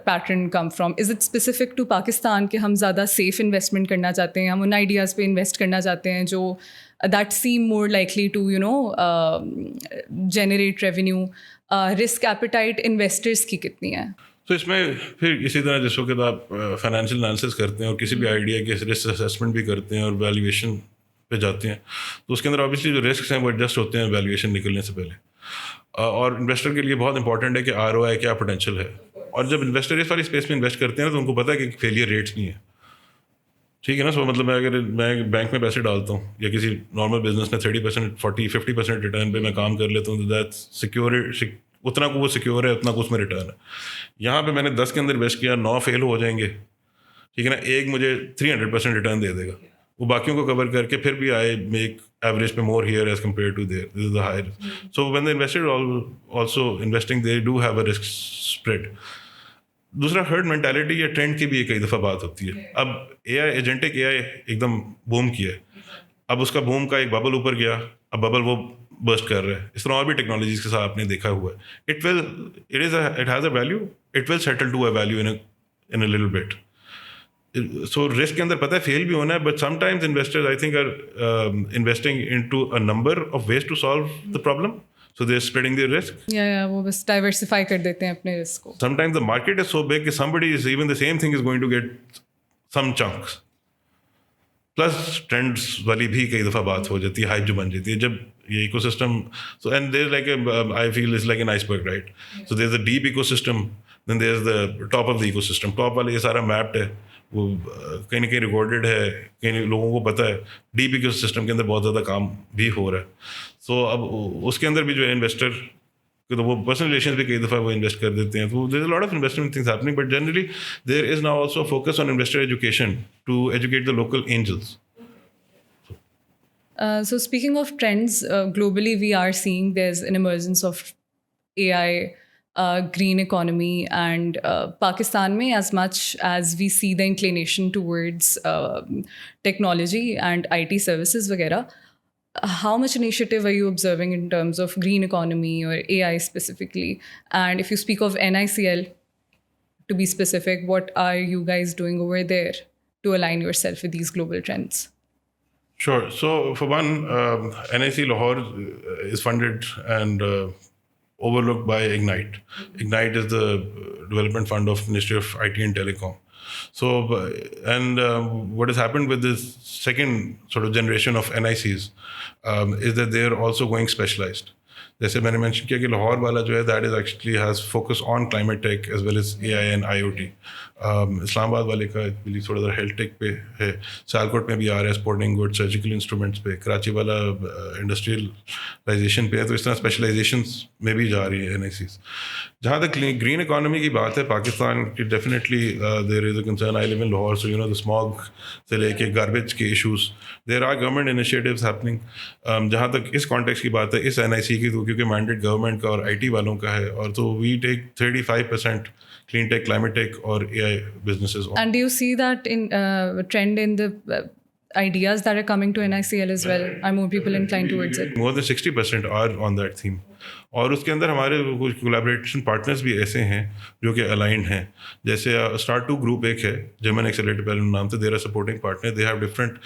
pattern come from? Is it specific to Pakistan कि हम ज़्यादा safe investment करना चाहते हैं, हम उन ideas पे invest करना चाहते हैं जो that seem more likely to generate revenue? Risk appetite investors की कितनी है? तो इसमें फिर इसी तरह जिस वक्त आप फाइनेंशियल एनालिसिस करते हैं और किसी भी आइडिया के रिस्क असेसमेंट भी करते हैं और वैल्यूएशन पे जाते हैं, तो उसके अंदर ऑब्वियसली जो रिस्क हैं वो एडजस्ट होते हैं वैल्यूएशन निकलने से पहले. और इन्वेस्टर के लिए बहुत इंपॉर्टेंट है कि ROI क्या पोटेंशियल है. और जब इन्वेस्टर इस वाली स्पेस में इन्वेस्ट करते हैं तो उनको पता है कि फेलियर रेट्स नहीं है. ठीक है ना. सो मतलब मैं बैंक में पैसे डालता हूँ या किसी नॉर्मल बिजनेस में 30%, 40-50% रिटर्न पे मैं काम कर लेता हूँ, तो दैट सिक्योर, उतना को वो सिक्योर है, उतना को उसमें रिटर्न है. यहाँ पे मैंने 10 के अंदर इन्वेस्ट किया, 9 फेल हो जाएंगे. ठीक है ना. एक मुझे 300% रिटर्न दे देगा, वो बाकियों को कवर करके फिर भी आई make average pay more here as compare to there. This is the higher. So when the investor also investing they do have a risk spread. दूसरा हर्ड मेंटालिटी या ट्रेंड की भी कई दफ़ा बात होती है. अब एजेंटिक AI एकदम बूम किया है. अब उसका बूम का एक बबल ऊपर गया, अब बबल वो बर्स्ट कर रहा है. इस तरह और भी टेक्नोलॉजीज के साथ आपने देखा हुआ है. It has a value, it will settle to a value in a little bit. So risk के अंदर पता है फेल भी होना है, but sometimes investors I think are investing into a number of ways to solve the problem. So they're spreading their risk. Yeah, वो बस diversify कर देते हैं अपने risk को. Sometimes the market is so big that somebody is even the same thing is going to get some chunks. Plus trends वाली भी कई दफ़ा बात हो जाती है, hype जो बन जाती है जब ये ecosystem. So and there's like I feel it's like an iceberg, right? So there's a deep ecosystem, then there's the top of the ecosystem. Top वाले ये सारा mapped है, वो कहीं ना कहीं रिकॉर्डेड है, कहीं लोगों को पता है. डीप इकोसिस्टम के अंदर बहुत ज़्यादा काम भी हो रहा है. सो अब उसके अंदर भी जो है इन्वेस्टर तो वो पर्सनल रिलेशंस भी कई दफ़ा वो इन्वेस्ट कर देते हैं. तो there is a lot of investment things happening, but generally there is now also focus on investor education to educate the local angels. So speaking of trends, globally we are seeing there's an emergence of AI, green economy, and Pakistan mein, as much as we see the inclination towards technology and IT services वगैरह, how much initiative are you observing in terms of green economy or AI specifically? And if you speak of NICL, to be specific, what are you guys doing over there to align yourself with these global trends? Sure. So for one, NIC Lahore is funded and overlooked by Ignite. Ignite is the development fund of Ministry of IT and Telecom. So, and what has happened with this second sort of generation of NICs is that they are also going specialized. जैसे मैंने mention किया कि लाहौर वाला जो है that is actually has focus on climate tech as well as AI and IoT. Islamabad वाले का believe थोड़ा सा हेल्थ टेक पे है, सियालकोट में भी आ रहा है स्पोर्टिंग गुड, सर्जिकल इंस्ट्रूमेंट्स पे, कराची वाला इंडस्ट्रियलाइजेशन पे है, तो इस तरह स्पेशलाइजेशंस में भी जा रही है NICs। जहाँ तक ग्रीन इकोनॉमी की बात है, पाकिस्तान की definitely there is a concern. I live in Lahore, so the smog से लेके गार्बेज के issues, there are government initiatives happening. जहाँ तक इस कॉन्टेक्स्ट की बात है इस NIC की, तो क्योंकि मैंडेट गवर्नमेंट का और IT वालों का है, और तो we take 35% clean tech, climate tech or AI businesses on. And do you see that in trend in the ideas that are coming to NICL as well? Are more people inclined towards it? More than 60% are on that theme. और उसके अंदर हमारे कुछ collaboration partners भी ऐसे हैं जो कि अलाइंड हैं। जैसे स्टार्ट टू ग्रुप एक है, जर्मन एक्सेलरेटर पैनल नाम से, there are supporting partner, they have different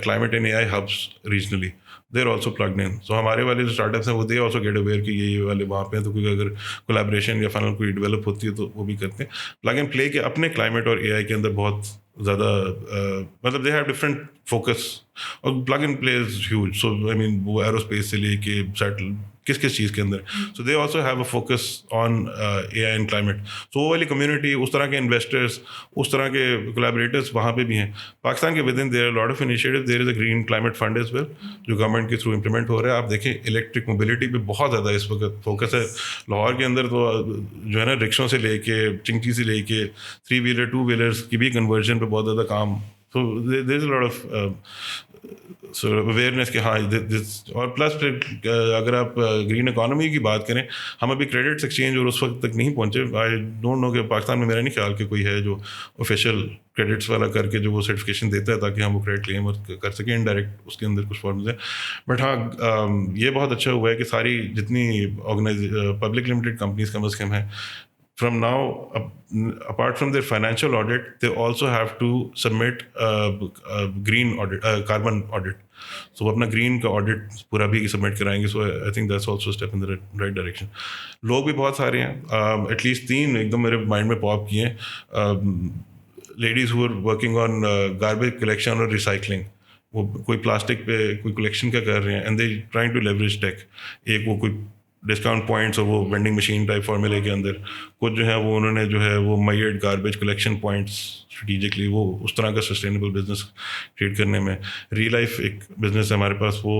climate and AI hubs regionally, they are also plugged in. So हमारे वाले जो स्टार्टअप्स हैं वो दे ऑल्सो गेट अवेयर कि ये वाले वहाँ पे हैं, तो क्योंकि अगर कोलैबोरेशन या फाइनल कोई डेवलप होती है तो वो भी करते हैं। प्लग एंड प्ले के अपने क्लाइमेट और AI के अंदर बहुत ज़्यादा मतलब दे हैव डिफरेंट फोकस, और plug and play is huge. So I mean वो एरोस्पेस से लेके सेटल किस किस चीज़ के अंदर, so they also have a focus on AI and climate. So वो वाली कम्युनिटी, उस तरह के इन्वेस्टर्स, उस तरह के कोलैबोरेटर्स वहाँ पे भी हैं। पाकिस्तान के within there lot of initiative, there is a green climate fund as well जो गवर्नमेंट के थ्रू इंप्लीमेंट हो रहा है। आप देखें इलेक्ट्रिक मोबिलिटी पे बहुत ज़्यादा इस वक्त फोकस है। लाहौर के अंदर तो जो है ना, रिक्शों से लेके, चिंकी से लेके 3 व्हीलर 2 व्हीलर्स की भी कन्वर्जन पे बहुत ज़्यादा काम। So there is a lot of so awareness कि हाँ दिस। और प्लस फिर अगर आप ग्रीन इकोनॉमी की बात करें, हम अभी क्रेडिट्स एक्सचेंज और उस वक्त तक नहीं पहुँचे। आई डोंट नो कि पाकिस्तान में मेरा नहीं ख्याल कि कोई है जो ऑफिशियल क्रेडिट्स वाला करके जो वो सर्टिफिकेशन देता है ताकि हम वो क्रेडिट क्लेम कर सकें। इनडायरेक्ट उसके अंदर कुछ फॉर्म्स हैं, बट हाँ ये बहुत अच्छा हुआ है कि सारी जितनी पब्लिक लिमिटेड कंपनीज कम से कम हैं, from now, apart from their financial audit, they also have to submit a green audit, carbon audit. So वो अपना green का audit पूरा भी submit कराएंगे. So I think that's also a step in the right direction. लोग भी बहुत सारे हैं, at least 3 एकदम मेरे mind में pop किए हैं. Ladies who are working on garbage collection or recycling. वो कोई प्लास्टिक पे कोई कलेक्शन का कर रहे हैं, and they trying to leverage tech. एक वो कोई डिस्काउंट पॉइंट्स और वो वेंडिंग मशीन टाइप फॉर्मूले के अंदर कुछ जो है वो उन्होंने जो है वो made garbage collection points strategically, वो उस तरह का सस्टेनेबल बिजनेस क्रिएट करने में। रियल लाइफ एक बिजनेस है हमारे पास, वो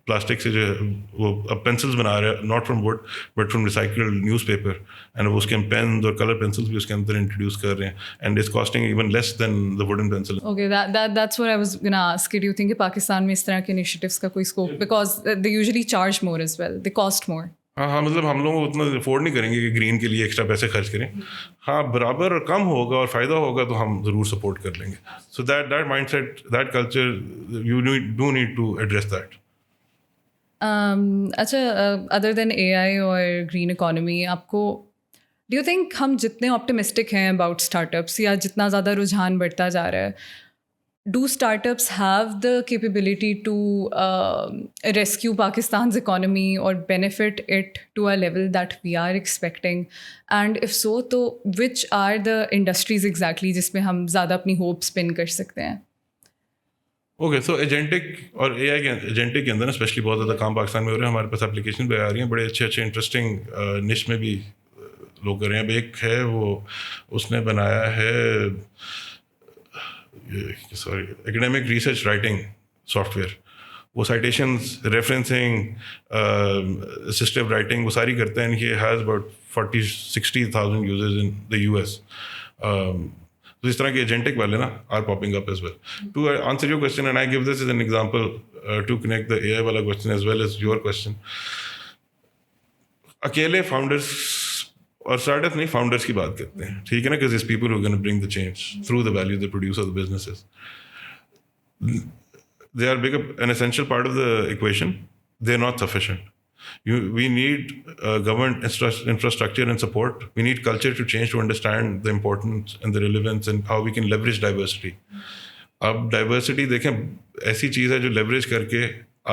प्लास्टिक से जो है वो अब पेंसिल्स बना रहे हैं, not from would but from recycled newspaper, and वो उसके पेन और कलर पेंसिल्स भी उसके अंदर इंट्रोड्यूस कर रहे हैं, and it's costing even less than the wooden pencil. Okay, that's what I was gonna ask. Do you think कि पाकिस्तान में इस तरह के इनिशिएटिव्स का कोई scope, because they usually charge more as well, they cost more. हाँ, मतलब हम लोग उतना अफोर्ड नहीं करेंगे कि ग्रीन के लिए एक्स्ट्रा पैसे खर्च करें। हाँ, बराबर कम होगा और फ़ायदा होगा तो हम ज़रूर सपोर्ट कर लेंगे। So that mindset, that culture, you do need to address that. अच्छा, अदर देन AI और ग्रीन इकोनॉमी, आपको डू यू थिंक हम जितने ऑप्टिमिस्टिक हैं अबाउट स्टार्टअप्स या जितना ज़्यादा रुझान बढ़ता जा रहा है, do startups have the capability to rescue Pakistan's economy और benefit it to a level that we are expecting? And if so, तो which are the industries exactly जिसमें हम ज़्यादा अपनी होप स्पिन कर सकते हैं? ओके, सो एजेंटिक और AI के एजेंटिक के अंदर ना स्पेशली बहुत ज़्यादा काम पाकिस्तान में हो रहा है। हमारे पास एप्लीकेशन पे आ रही हैं, बड़े अच्छे अच्छे इंटरेस्टिंग निश में भी लोग कर रहे हैं। अब एक है वो उसने बनाया है एकेडमिक रिसर्च राइटिंग सॉफ्टवेयर, वो साइटेशंस, रेफरेंसिंग, असिस्टिव राइटिंग वो सारी करते हैं। He has about 40-60,000 users in the US। तो इस तरह के एजेंटिक वाले ना are popping up as well. To answer your question, and I give this as an example to connect the AI वाला question as well as your question. अकेले founders और startup नहीं, फाउंडर्स की बात करते हैं, ठीक है ना, because is people who gonna bring the change through the value they produce of the businesses. They are an essential part of the equation. They're not sufficient. We need government infrastructure and support. We need culture to change to understand the importance and the relevance and how we can leverage diversity. अब diversity देखें ऐसी चीज़ है जो leverage करके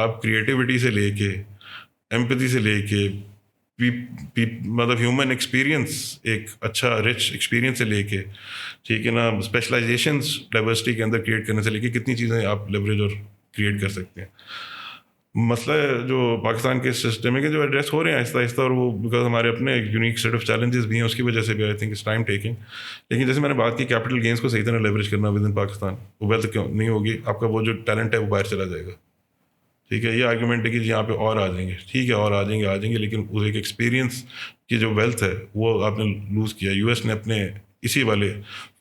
आप creativity से लेके, empathy से लेके, मतलब ह्यूमन एक्सपीरियंस, एक अच्छा रिच एक्सपीरियंस से लेके, ठीक है ना, स्पेशलाइजेशंस डाइवर्सिटी के अंदर क्रिएट करने से लेके कितनी चीज़ें आप लेवरेज और क्रिएट कर सकते हैं। मसला जो पाकिस्तान के सिस्टम है कि जो एड्रेस हो रहे हैं आहिस्ता आहिस्ता, और वो बिकॉज हमारे अपने एक यूनिक सेट ऑफ चैलेंजेस भी हैं, उसकी वजह से भी I think it's time taking. लेकिन जैसे मैंने बात की कैपिटल गेंस को सही तरह लेवरेज करना विद इन पाकिस्तान, वो वेल्थ क्यों नहीं होगी, आपका वो जो टैलेंट है वो बाहर चला जाएगा। ठीक है, ये आर्गूमेंट है कि यहाँ पे और आ जाएंगे, ठीक है और आ जाएंगे, लेकिन उस एक एक्सपीरियंस की जो वेल्थ है वो आपने लूज़ किया। यूएस ने अपने इसी वाले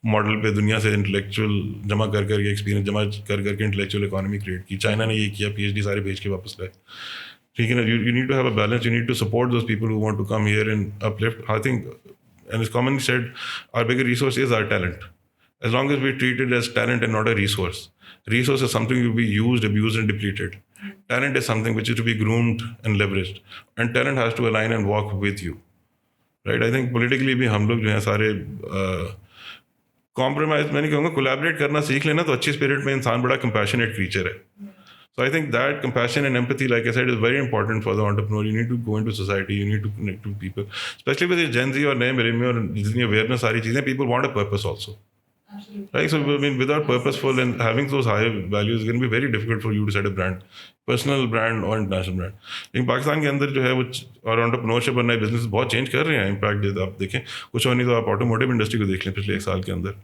मॉडल पे दुनिया से इंटेलेक्चुअल जमा कर करके, एक्सपीरियंस जमा कर करके इंटेलेक्चुअल इकोनॉमी क्रिएट की। चाइना ने ये किया, पीएचडी सारे भेज के वापस लाए। ठीक है ना, you need to have a balance, you need to support those people who want to come here and uplift. I think and it's commonly said our bigger resource is our talent, as long as we treat it as talent and not a resource. Resource is something to be used, abused and depleted. Talent is something which is to be groomed and leveraged, and talent has to align and walk with you, right? I think politically भी हम लोग जो हैं सारे compromise, मैं नहीं कहूँगा, collaborate करना सीख लेना तो अच्छी स्पिरिट में इंसान बड़ा कंपैशनेट क्रीचर है। So I think that compassion and empathy, like I said, is very important for the entrepreneur. You need to go into society, you need to connect with people, especially with the Gen Z or नए millennial और जितनी awareness सारी चीज़ें, people want a purpose also. Absolutely. Right? So I mean, without purposeful and having those higher values, it's going to be very difficult for you to set a brand, personal brand or international brand. लेकिन पाकिस्तान के अंदर जो है वो और entrepreneurship और नए business बहुत चेंज कर रहे हैं। इम्पैक्ट आप देखें, कुछ और नहीं तो आप ऑटोमोटिव इंडस्ट्री को देख लें पिछले 1 साल के अंदर,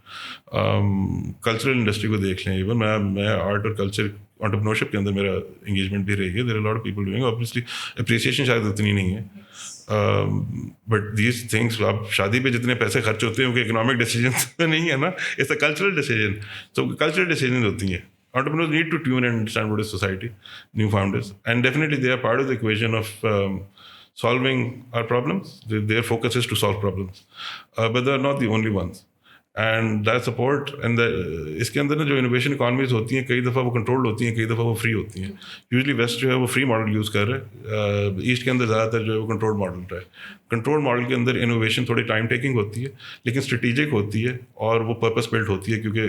कल्चरल इंडस्ट्री को देख लें। इवन मैं आर्ट और कल्चर एंटरप्रेन्योरशिप के अंदर मेरा एंगेजमेंट भी रही है। There are lot of people doing, obviously appreciation शायद उतनी नहीं है, बट दीज थिंग्स, आप शादी पे जितने पैसे खर्च होते हैं वो इकोनॉमिक डिसीजन नहीं है ना, it's a cultural decision. So cultural decision होती हैं। Entrepreneurs need to tune and understand what is society, new founders, and definitely they are part of the equation of solving our problems. Their focus is to solve problems, but they are not the only ones. And that support and इसके अंदर ना जो innovation economies होती हैं, कई दफ़ा वो controlled होती हैं, कई दफ़ा वो फ्री होती हैं। यूजली वेस्ट जो है वो फ्री मॉडल यूज़ कर रहा है, ईस्ट के अंदर ज़्यादातर जो है वो कंट्रोल मॉडल रहा है। कंट्रोल मॉडल के अंदर इनोवेशन थोड़ी टाइम टेकिंग होती है, लेकिन स्ट्रेटेजिक होती है और वो पर्पस बिल्ट होती है, क्योंकि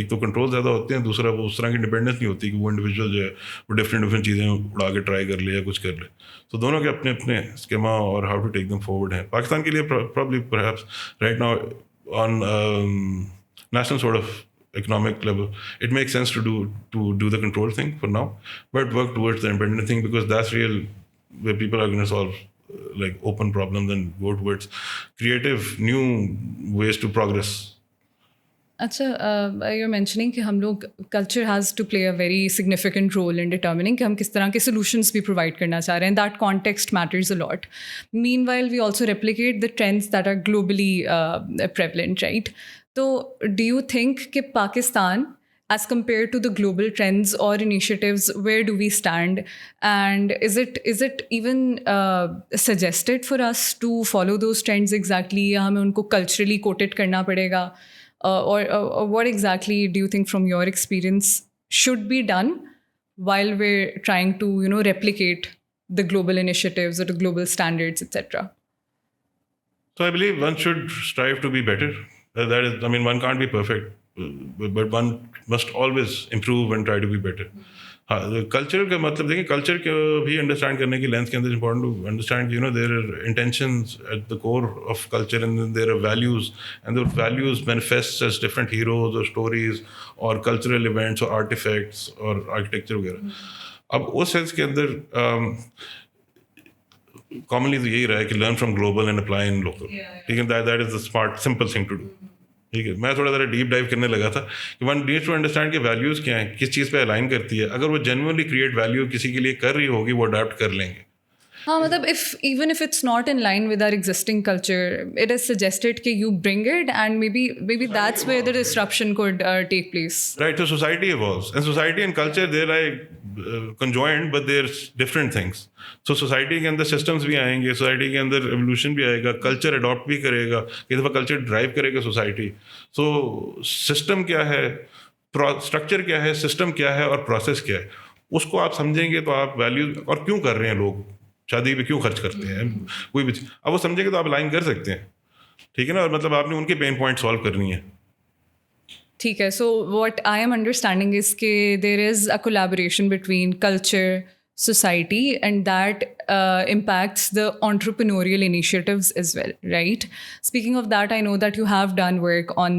एक तो कंट्रोल ज़्यादा होते हैं, दूसरा वो उस तरह की इंडिपेंडेंस नहीं होती कि वो इंडिविजुअल जो है वो डिफरेंट चीज़ें उड़ा के ट्राई कर ले या कुछ कर ले। तो दोनों के अपने अपने स्कीमा और how to take them forward हैं। पाकिस्तान के लिए probably perhaps right now on national sort of economic level, it makes sense to do the control thing for now, but work towards the independent thing, because that's real where people are going to solve like open problems and go towards creative new ways to progress. अच्छा, you're mentioning कि हम लोग culture has to play a very significant role in determining कि हम किस तरह के solutions भी provide करना चाह रहे हैं. That context matters a lot. Meanwhile, we also replicate the trends that are globally prevalent, right? So, do you think कि Pakistan, as compared to the global trends or initiatives, where do we stand? And is it even suggested for us to follow those trends exactly? या हमें उनको culturally quoted करना पड़ेगा? Or what exactly do you think from your experience should be done while we're trying to, replicate the global initiatives or the global standards, etc.? So I believe one should strive to be better. That is, I mean, one can't be perfect, but one must always improve and try to be better. हाँ, culture का मतलब देखिए, culture को भी understand करने की lens के अंदर important to understand there are intentions at the core of culture and there are values, and the values manifest as different heroes और स्टोरीज और कल्चरल इवेंट्स और आर्टिफैक्ट्स और आर्किटेक्चर वगैरह। अब उस सेंस के अंदर कॉमनली तो यही रहा है कि learn from global and apply in local. ठीक है, that is the smart simple thing to do. ठीक है, मैं थोड़ा ज़रा डीप डाइव करने लगा था कि वन नीड्स टू अंडरस्टैंड कि वैल्यूज़ क्या हैं, किस चीज़ पे अलाइन करती है। अगर वो जेन्युइनली क्रिएट वैल्यू किसी के लिए कर रही होगी, वो अडाप्ट कर लेंगे। हाँ, मतलब even if it's not in line with our existing culture, it is suggested कि you bring it, and maybe that's where the disruption could take place. Right, so society evolves, and society and culture, they're like conjoined, but they're different things. So society के अंदर systems भी आएंगे, society के अंदर evolution भी आएगा, culture adopt भी करेगा, कई दफ़ा culture drive करेगा society. So system क्या है, structure क्या है, system क्या है और process क्या है, उसको आप समझेंगे तो आप values और क्यों कर रहे हैं लोग, शादी पे क्यों खर्च करते हैं, कोई भी अब वो समझेंगे तो आप अलाइन कर सकते हैं। ठीक है ना, और मतलब आपने उनके पेन पॉइंट सॉल्व करनी है। ठीक है, so what I am understanding is के there is a collaboration between culture, society, and that impacts the entrepreneurial initiatives as well, right? Speaking of that, I know that you have done work on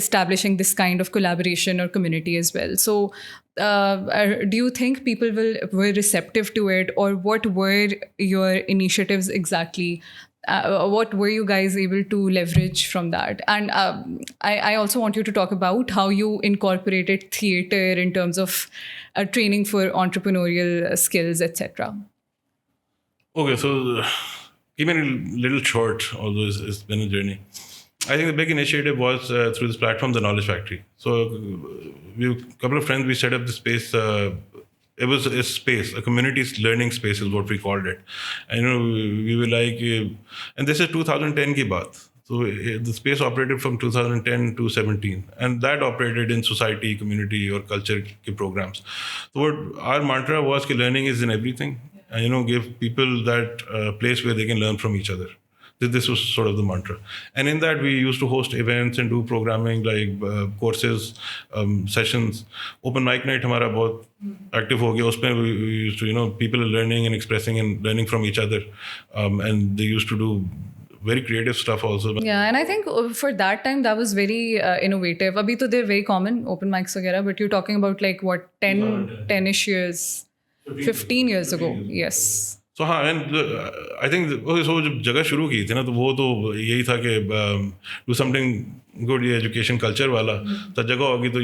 establishing this kind of collaboration or community as well. So do you think people were receptive to it, or what were your initiatives exactly? What were you guys able to leverage from that? And I also want you to talk about how you incorporated theater in terms of training for entrepreneurial skills, etc. Okay, so even a little short, although it's been a journey. I think the big initiative was through this platform, the Knowledge Factory. So a couple of friends, we set up the space. It was a space, a community learning space is what we called it. And we were like, and this is 2010 ki baat. So the space operated from 2010 to 17, and that operated in society, community, or culture programs. So what our mantra was, that learning is in everything, and give people that place where they can learn from each other. This was sort of the mantra. And in that, we used to host events and do programming like courses, sessions. Open mic night हमारा बहुत active हो गया. उसमें we used to, people are learning and expressing and learning from each other. And they used to do very creative stuff also. Yeah, and I think for that time, that was very innovative. Abhi to they're very common, open mics वगैरह, but you're talking about like what, 10-ish years, 15 years ago. Yes. So हाँ, and I think so जब जगह शुरू की थी ना, तो वो तो यही था कि do something good, ये एजुकेशन कल्चर वाला. तो जगह होगी तो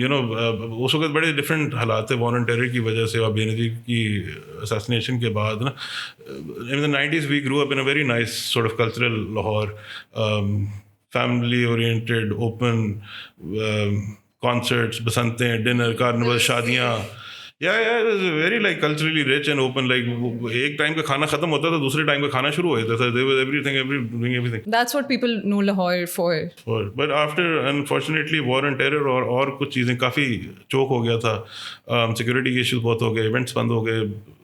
उस वक्त बड़े डिफरेंट हालात थे वॉलंटियर की वजह से. और बेनज़ीर की असैसिनेशन के बाद ना, in the 90s we grew up in a very nice sort of cultural Lahore, family oriented, open, concerts, basantein, dinner, carnival, शादियाँ. Yeah, it was very like culturally rich and open. Like एक time का खाना खत्म होता था, दूसरे time का खाना शुरू हो जाता था. There was doing everything. That's what people know Lahore for. But after, unfortunately, war and terror और कुछ चीज़ें काफ़ी चोक हो गया था. Security issues बहुत हो गए, events बंद हो गए,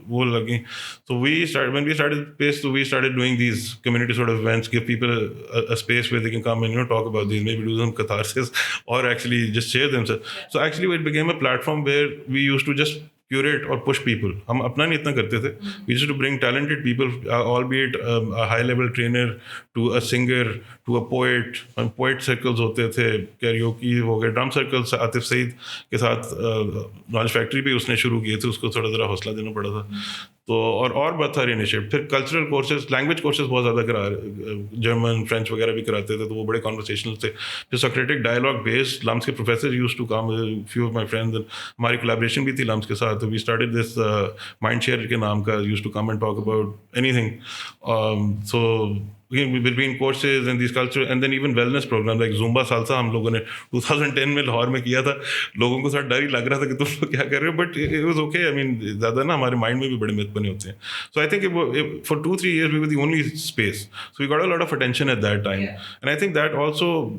वो लगी. So when we started Pace, so we started doing these community sort of events, give people a space where they can come and talk about these, maybe do some catharsis, or actually just share themselves. So actually it became a platform where we used to just curate or push people. हम अपना नहीं इतना करते थे. We used to bring talented people, albeit a high level trainer to a singer to a poet. And poet circles होते थे, karaoke हो गए, drum circles. आतिफ सईद के साथ Knowledge Factory भी उसने शुरू किए थे, उसको थोड़ा ज़रा हौसला देना पड़ा था. तो और बहुत सारे इनिशिएटिव. फिर कल्चरल कोर्सेज, लैंग्वेज कोर्सेज बहुत ज़्यादा करा, जर्मन, फ्रेंच वगैरह भी कराते थे, तो वो बड़े कॉन्वर्सेशनल थे. फिर सोक्रेटिक डायलॉग बेस्ड, लम्स के professor used to come, few of my friends. हमारी कोलैबोरेशन भी थी लम्स के साथ. तो we started this mind share के नाम का, used to come and talk about anything. So between courses and these culture, and then even wellness programs like Zumba Salsa हम लोगों ने 2010 में लाहौर में किया था. लोगों को थोड़ा डर ही लग रहा था कि तुम लोग क्या कर रहे हो, but it was okay. I mean, ज़्यादा ना हमारे माइंड में भी बड़े मिथ बने होते हैं. So I think for 2-3 years we were the only space, so we got a lot of attention at that time. And I think that also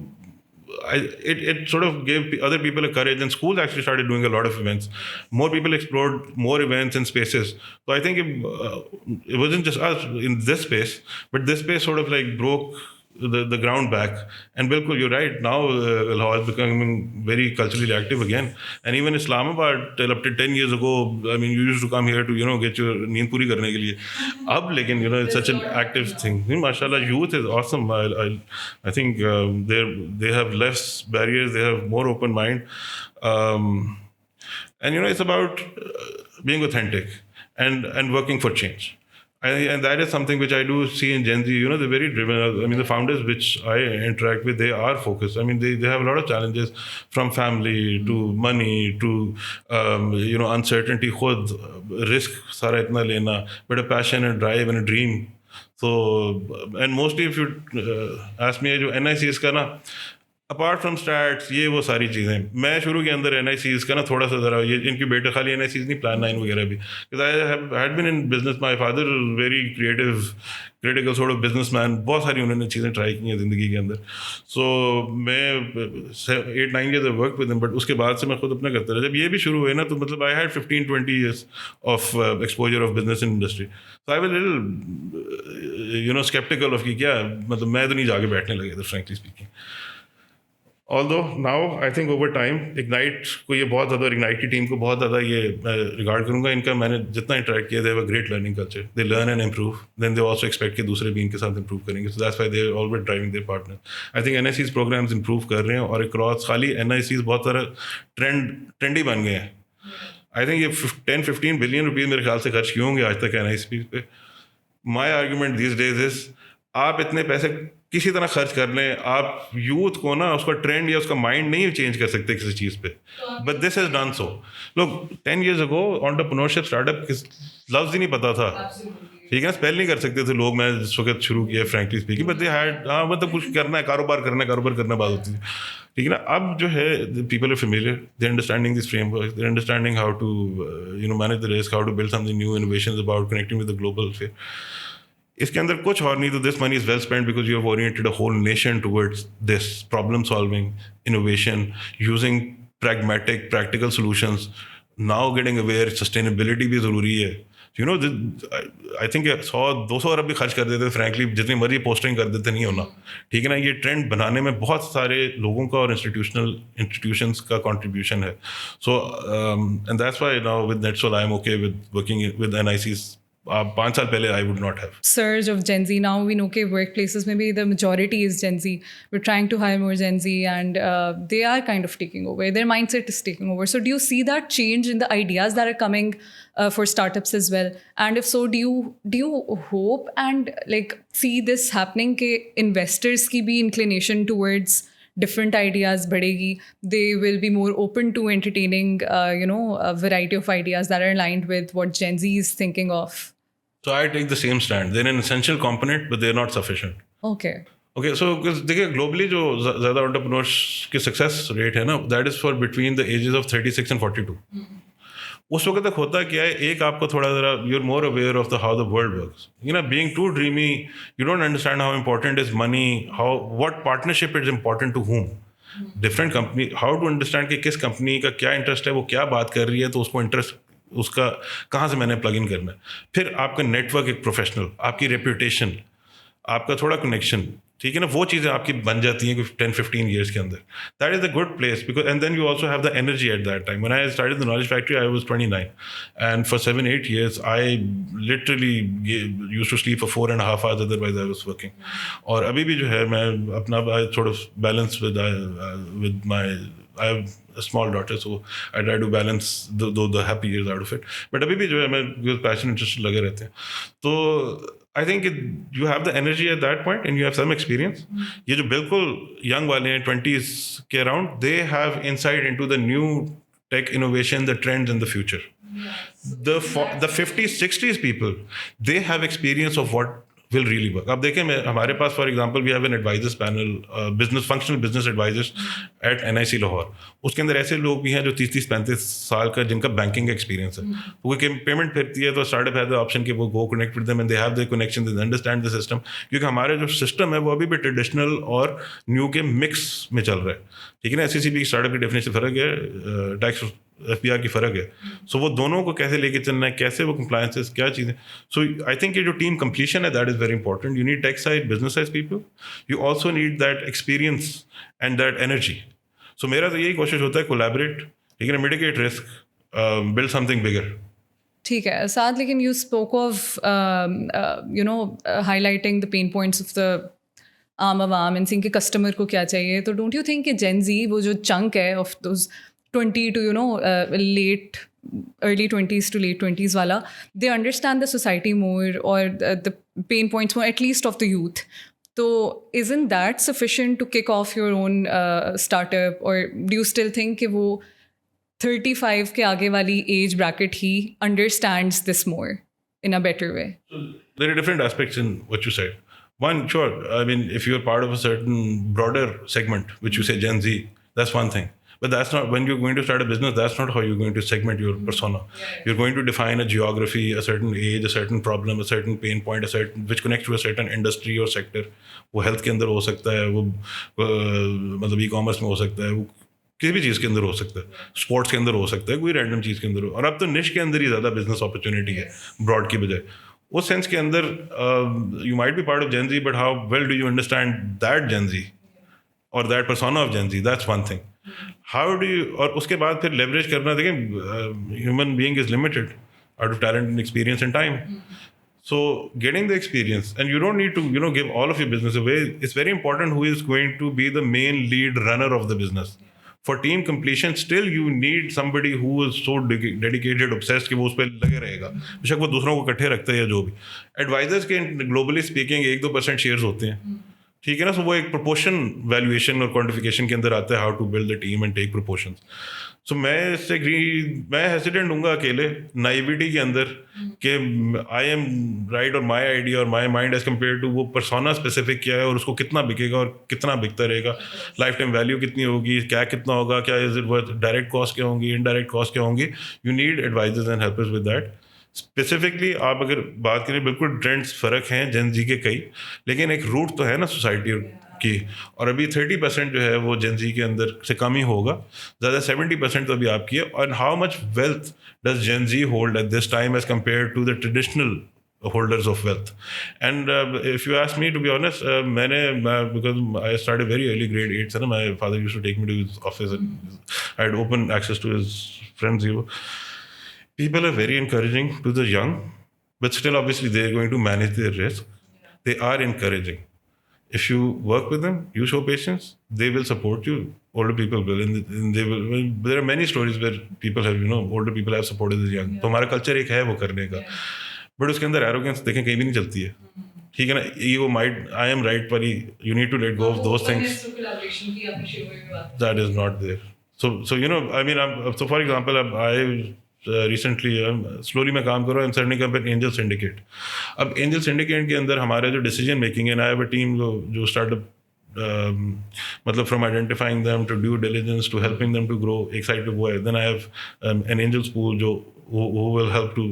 it sort of gave other people a courage, and schools actually started doing a lot of events. More people explored more events and spaces. So I think it wasn't just us in this space, but this space sort of like broke the ground back. And bilkul, you're right, now Lahore is becoming very culturally active again. And even Islamabad, till up to 10 years ago, I mean, you used to come here to get your neend puri karne ke liye. Ab lekin it's such an active thing. Mashallah, youth is awesome. I think they have less barriers, they have more open mind, and it's about being authentic and working for change. And that is something which I do see in Gen Z. They're very driven. I mean, the founders which I interact with, they are focused. I mean, they have a lot of challenges, from family to money to uncertainty, khud risk sara itna lena, but a passion and drive and a dream. So, and mostly if you ask me, जो NICs का ना, apart from starts, ये वो सारी चीज़ें मैं शुरू के अंदर NICs का ना थोड़ा सा ज़रा ये इनक्यूबेटर, खाली NICs नहीं, प्लान 9 वगैरह भी, because I had been in business. My father very critical sort of businessman. बहुत सारी उन्होंने चीज़ें ट्राई की हैं ज़िंदगी के अंदर. सो मैं 8-9 years work with him, but उसके बाद से मैं खुद अपना करता रहा. जब ये भी शुरू हुए ना, तो मतलब I had 15-20 years of exposure of business in industry. So I was little skeptical of कि क्या मतलब मैं तो नहीं जाके बैठने लगे थे, frankly speaking. Although now I think over time Ignite को ये बहुत ज़्यादा, Ignite की टीम को बहुत ज़्यादा ये रिगार्ड करूँगा. इनका मैंने जितना इंटरेक्ट किया, they have a great learning culture. They learn and improve. Then they also expect कि दूसरे भी इनके साथ improve करेंगे. So that's why they are always driving their partners. I think NICs programs improve कर रहे हैं, और across खाली NICs बहुत सारा ट्रेंडी बन गए हैं. आई थिंक ये 10-15 बिलियन रुपीज़ मेरे ख्याल से खर्च किए होंगे आज तक NICP पे. माई आर्ग्यूमेंट दिस डेज इज, आप इतने पैसे किसी तरह खर्च कर लें, आप यूथ को ना उसका ट्रेंड या उसका माइंड नहीं चेंज कर सकते किसी चीज़ पे. But this is done so. लोग 10 years ago एंटरप्रेन्योरशिप स्टार्टअप किस लफ्ज़ ही नहीं पता था. ठीक है, स्पेल नहीं कर सकते थे लोग. मैं जिस वक्त शुरू किया frankly speaking, but they had, हाँ मतलब कुछ करना है, कारोबार करना बात होती थी. ठीक है ना. अब जो है people are familiar, they understanding this framework, they understanding how to manage the risk, how to build something new, innovations about connecting with the global fair. इसके अंदर कुछ और नहीं, तो this money is well spent because you have oriented a whole nation towards this problem solving, innovation, using pragmatic practical solutions. Now getting aware, sustainability भी ज़रूरी है. You know, I think 100-200 अरब भी खर्च कर देते फ्रैंकली, जितनी मर्जी पोस्टिंग कर देते नहीं होना. ठीक है ना. ये ट्रेंड बनाने में बहुत सारे लोगों का और इंस्टीट्यूशंस का कंट्रीब्यूशन है. So and that's why now with NetSol I am okay with working with NICs. 5 साल पहले I would not have. Surge of Gen Z. Now we know that workplaces, maybe the majority is Gen Z. We're trying to hire more Gen Z, and they are kind of taking over. Their mindset is taking over. So do you see that change in the ideas that are coming for startups as well? And if so, do you hope and like see this happening? Ke investors ki bhi inclination towards different ideas badegi. They will be more open to entertaining a variety of ideas that are aligned with what Gen Z is thinking of. So I take the same stand. They're an essential component, but they're not sufficient. Okay. So देखिए globally जो ज़्यादा entrepreneurs की success rate है ना, that is for between the ages of 36 and 42. उस वक्त तक होता क्या है, एक आपको थोड़ा ज़रा you are more aware of the how the world works. You know, being too dreamy, you don't understand how important is money, how what partnership is important to whom. Different company, how to understand कि किस company का क्या interest है, वो क्या बात कर रही है, तो उसको इंटरेस्ट उसका कहाँ से मैंने प्लग इन करना है. फिर आपका नेटवर्क, एक प्रोफेशनल, आपकी रेपुटेशन, आपका थोड़ा कनेक्शन, ठीक है ना, वो चीज़ें आपकी बन जाती हैं 10-15 years के अंदर. That is the good place because and then you also have the energy at that time. When I started the knowledge factory I was 29, and for 7-8 years I literally used to sleep for 4.5 hours, otherwise I was working. और अभी भी जो है मैं अपना थोड़ा balance with my, I have a small daughter, so I try to balance the happy years out of it. But अभी भी जो है मैं passion interest लगे रहते हैं. तो I think you have the energy at that point and you have some experience. ये जो बिल्कुल young वाले हैं 20s के around, they have insight into the new tech innovation, the trends in the future. The 50s, 60s people, they have experience of what will really work. अब देखें, हमारे पास for example we have an advisors panel, functional business advisors at NIC Lahore. उसके अंदर ऐसे लोग भी हैं जो 30-35 साल का, जिनका बैंकिंग का एक्सपीरियंस है. वो पेमेंट फिरती है तो स्टार्टअप हैज द ऑप्शन कि वो go connect with them and they have the connection, they understand the system. क्योंकि हमारे जो सिस्टम है वो अभी भी ट्रेडिशनल और न्यू के मिक्स में चल रहा है. ठीक है ना. SEC की स्टार्टअप की डेफिनेशन फ़र्क है, टैक्स FPR की फ़र्क है. सो वो दोनों को कैसे लेके चलना है, कैसे वो कंप्लायंसेस, क्या चीज़ें. सो आई थिंक ये जो टीम कंप्लीशन है that is very important. You need tech side, business side people. You also need that experience and that energy. So मेरा तो यही कोशिश होता है, कोलैबोरेट, ठीक है ना, mitigate risk, build something bigger. ठीक है साथ. लेकिन you spoke of highlighting the pen points of the आम आवाम एंड सिंग के कस्टमर को क्या चाहिए. तो डोंट यू थिंक कि Gen Z, वो जो चंक है of those 20 to late early 20s to late 20s wala, they understand the society more or the pain points more, at least of the youth. So isn't that sufficient to kick off your own startup, or do you still think कि वो 35 के आगे वाली age bracket he understands this more in a better way? So there are different aspects in what you said. One, sure, I mean, if you're part of a certain broader segment, which you say Gen Z, that's one thing. But that's not, when you're going to start a business, that's not how you're going to segment your persona. You're going to define a geography, a certain age, a certain problem, a certain pain point, which connects to a certain industry or sector. वो health के अंदर हो सकता है, वो मतलब e-commerce में हो सकता है, वो किसी भी चीज़ के अंदर हो सकता है, स्पोर्ट्स के अंदर हो सकता है, कोई रैंडम चीज़ के अंदर हो. और अब तो निश के अंदर ही ज़्यादा बिजनेस अपॉर्चुनिटी है ब्रॉड की बजाय. उस सेंस के अंदर you might be part of Gen Z, but how well do you understand that Gen Z और that persona of Gen Z, that's one thing. How do you, और उसके बाद फिर लेवरेज करना. देखें, human being is limited out of talent and experience and time. So getting the experience, and you don't need to give all of your business away. It's very important who is going to be the main lead runner of the business. For team completion, still you need somebody who is so dedicated, obsessed कि वो उस पर लगे रहेगा, बेशक वो दूसरों को इकट्ठे रखते हैं या जो भी. Advisors के ग्लोबली स्पीकिंग 1-2% शेयर्स होते हैं, ठीक है ना. सो वो एक प्रोपोर्शन वैल्यूएशन और क्वांटिफिकेशन के अंदर आता है, how to build the team and tech proportions. So मैं हेसिडेंट हूँगा अकेले नाइविटी के अंदर कि आई एम राइट और माई आइडिया और my mind as compare to वो पर्सोना स्पेसिफिक क्या है और उसको कितना बिकेगा और कितना बिकता रहेगा, लाइफ टाइम वैल्यू कितनी होगी, क्या कितना होगा, क्या is it worth, direct cost क्या होंगी, इनडायरेक्ट कॉस्ट क्या होंगी. You need advisors and helpers with that. Specifically आप अगर बात करें, बिल्कुल ट्रेंड्स फ़र्क हैं जेन जी के कई, लेकिन एक रूट तो है ना सोसाइटी की. और अभी 30% जो है वो जेन जी के अंदर से कम ही होगा, ज़्यादा 70% तो अभी आपकी है. और how much wealth does Gen Z hold at this time as compare to the traditional holders of wealth. And if you ask me, to be honest, because I started very early, grade 8, so my father used to take me to his office and I had open access to his friends. People are very encouraging to the young, but still obviously they're going to manage their risk. They are encouraging. If you work with them, you show patience, they will support you. Older people will, and they will. There are many stories where people have, older people have supported the young. तो हमारा culture एक है वो करने का. But उसके अंदर arrogance देखें कहीं भी नहीं चलती है, ठीक है ना. Ego might, I am right, पर you need to let go of those things. That is not there. So I mean, so for example I recently slowly मैं काम कर रहा हूँ सेटिंग अप एंजल सिंडिकेट. अब एंजल सिंडिकेट के अंदर हमारे जो डिसीजन मेकिंग है, आई हैव अ टीम जो स्टार्टअप, मतलब from identifying them to due diligence to helping them to grow, एक साइड पे वो है. Then I have an angel school जो will help to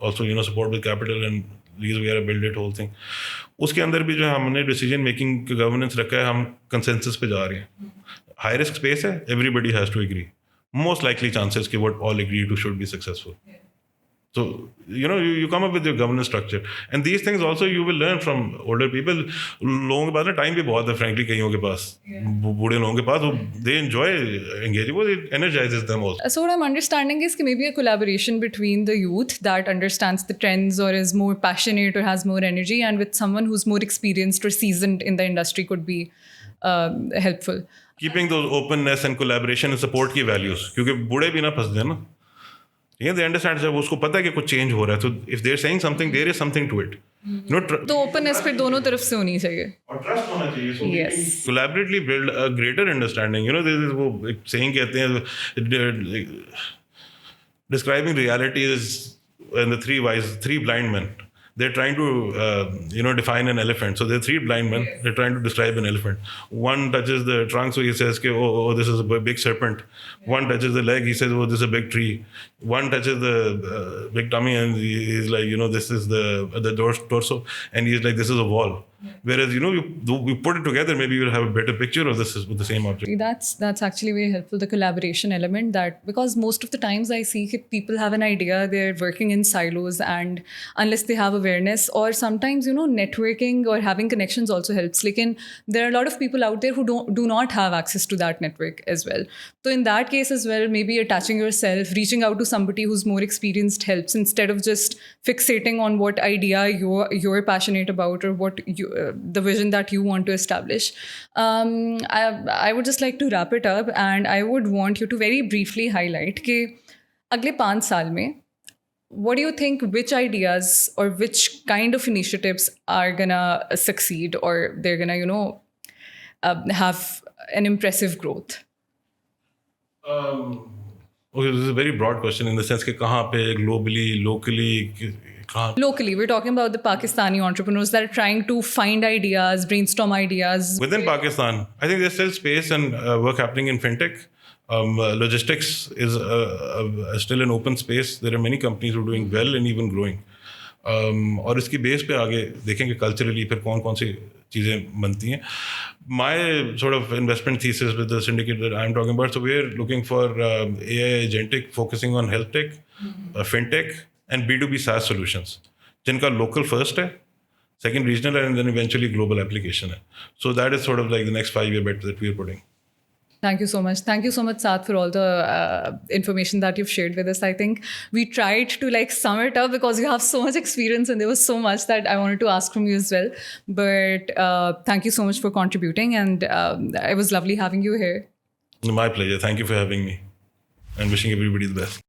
also support with capital and lease वगैरह, build it whole thing. उसके अंदर भी जो है हमने डिसीजन मेकिंग गवर्नेंस रखा है, हम कंसेंसस पे जा रहे हैं. हाई रिस्क स्पेस है, everybody has to agree. Most likely chances कि what all agree to should be successful. So you come up with your governance structure and these things also you will learn from older people. लोगों के पास ना time भी बहुत है frankly, कईयों के पास, बूढ़े लोगों के पास, they enjoy engaging, it energizes them also. So what I'm understanding is कि maybe a collaboration between the youth that understands the trends or is more passionate or has more energy and with someone who's more experienced or seasoned in the industry could be helpful. Keeping those openness and collaboration and support की values, क्योंकि बूढ़े भी ना फंस जाए ना. Yeah, they understand, जब उसको पता है कि कुछ चेंज हो रहा है, तो if they're saying something, there is something to it. तो openness फिर दोनों तरफ से होनी चाहिए. और trust होना चाहिए. So Yes. we can collaboratively build a greater understanding. This is वो एक saying कहते हैं, describing reality is and the three blind men. They're trying to define an elephant. So there are three blind men. They're trying to describe an elephant. One touches the trunk, so he says, oh, this is a big serpent. One touches the leg, he says, oh, this is a big tree. One touches the big tummy, and he's like, this is the torso, and he's like, this is a wall. Whereas, you put it together, maybe you'll have a better picture of this with the same object. That's actually very helpful, the collaboration element, that because most of the times I see people have an idea, they're working in silos, and unless they have awareness, or sometimes, networking or having connections also helps. Like there are a lot of people out there who do not have access to that network as well. So in that case as well, maybe attaching yourself, reaching out to somebody who's more experienced helps, instead of just fixating on what idea you're passionate about or what the vision that you want to establish. I would just like to wrap it up, and I would want you to very briefly highlight कि अगले 5 साल में what do you think, which ideas or which kind of initiatives are gonna succeed, or they're gonna have an impressive growth? Okay, this is a very broad question in the sense कि कहाँ पे, globally, locally, Locally, we're talking about the Pakistani entrepreneurs that are trying to find ideas, brainstorm ideas. Within Pakistan, I think there's still space and work happening in fintech. Logistics is still an open space. There are many companies who are doing well and even growing. और इसकी base पे आगे देखेंगे culturally फिर कौन कौन सी चीज़ें बनती हैं. My sort of investment thesis with the syndicate that I'm talking about, so we're looking for AI agentic focusing on health tech, fintech, and B2B SaaS solutions, जिनका local first है, second regional, and then eventually global application है. So that is sort of like the next 5-year bet that we're putting. Thank you so much. Thank you so much, Saad, for all the information that you've shared with us. I think we tried to sum it up because you have so much experience and there was so much that I wanted to ask from you as well. But thank you so much for contributing, and it was lovely having you here. My pleasure. Thank you for having me and wishing everybody the best.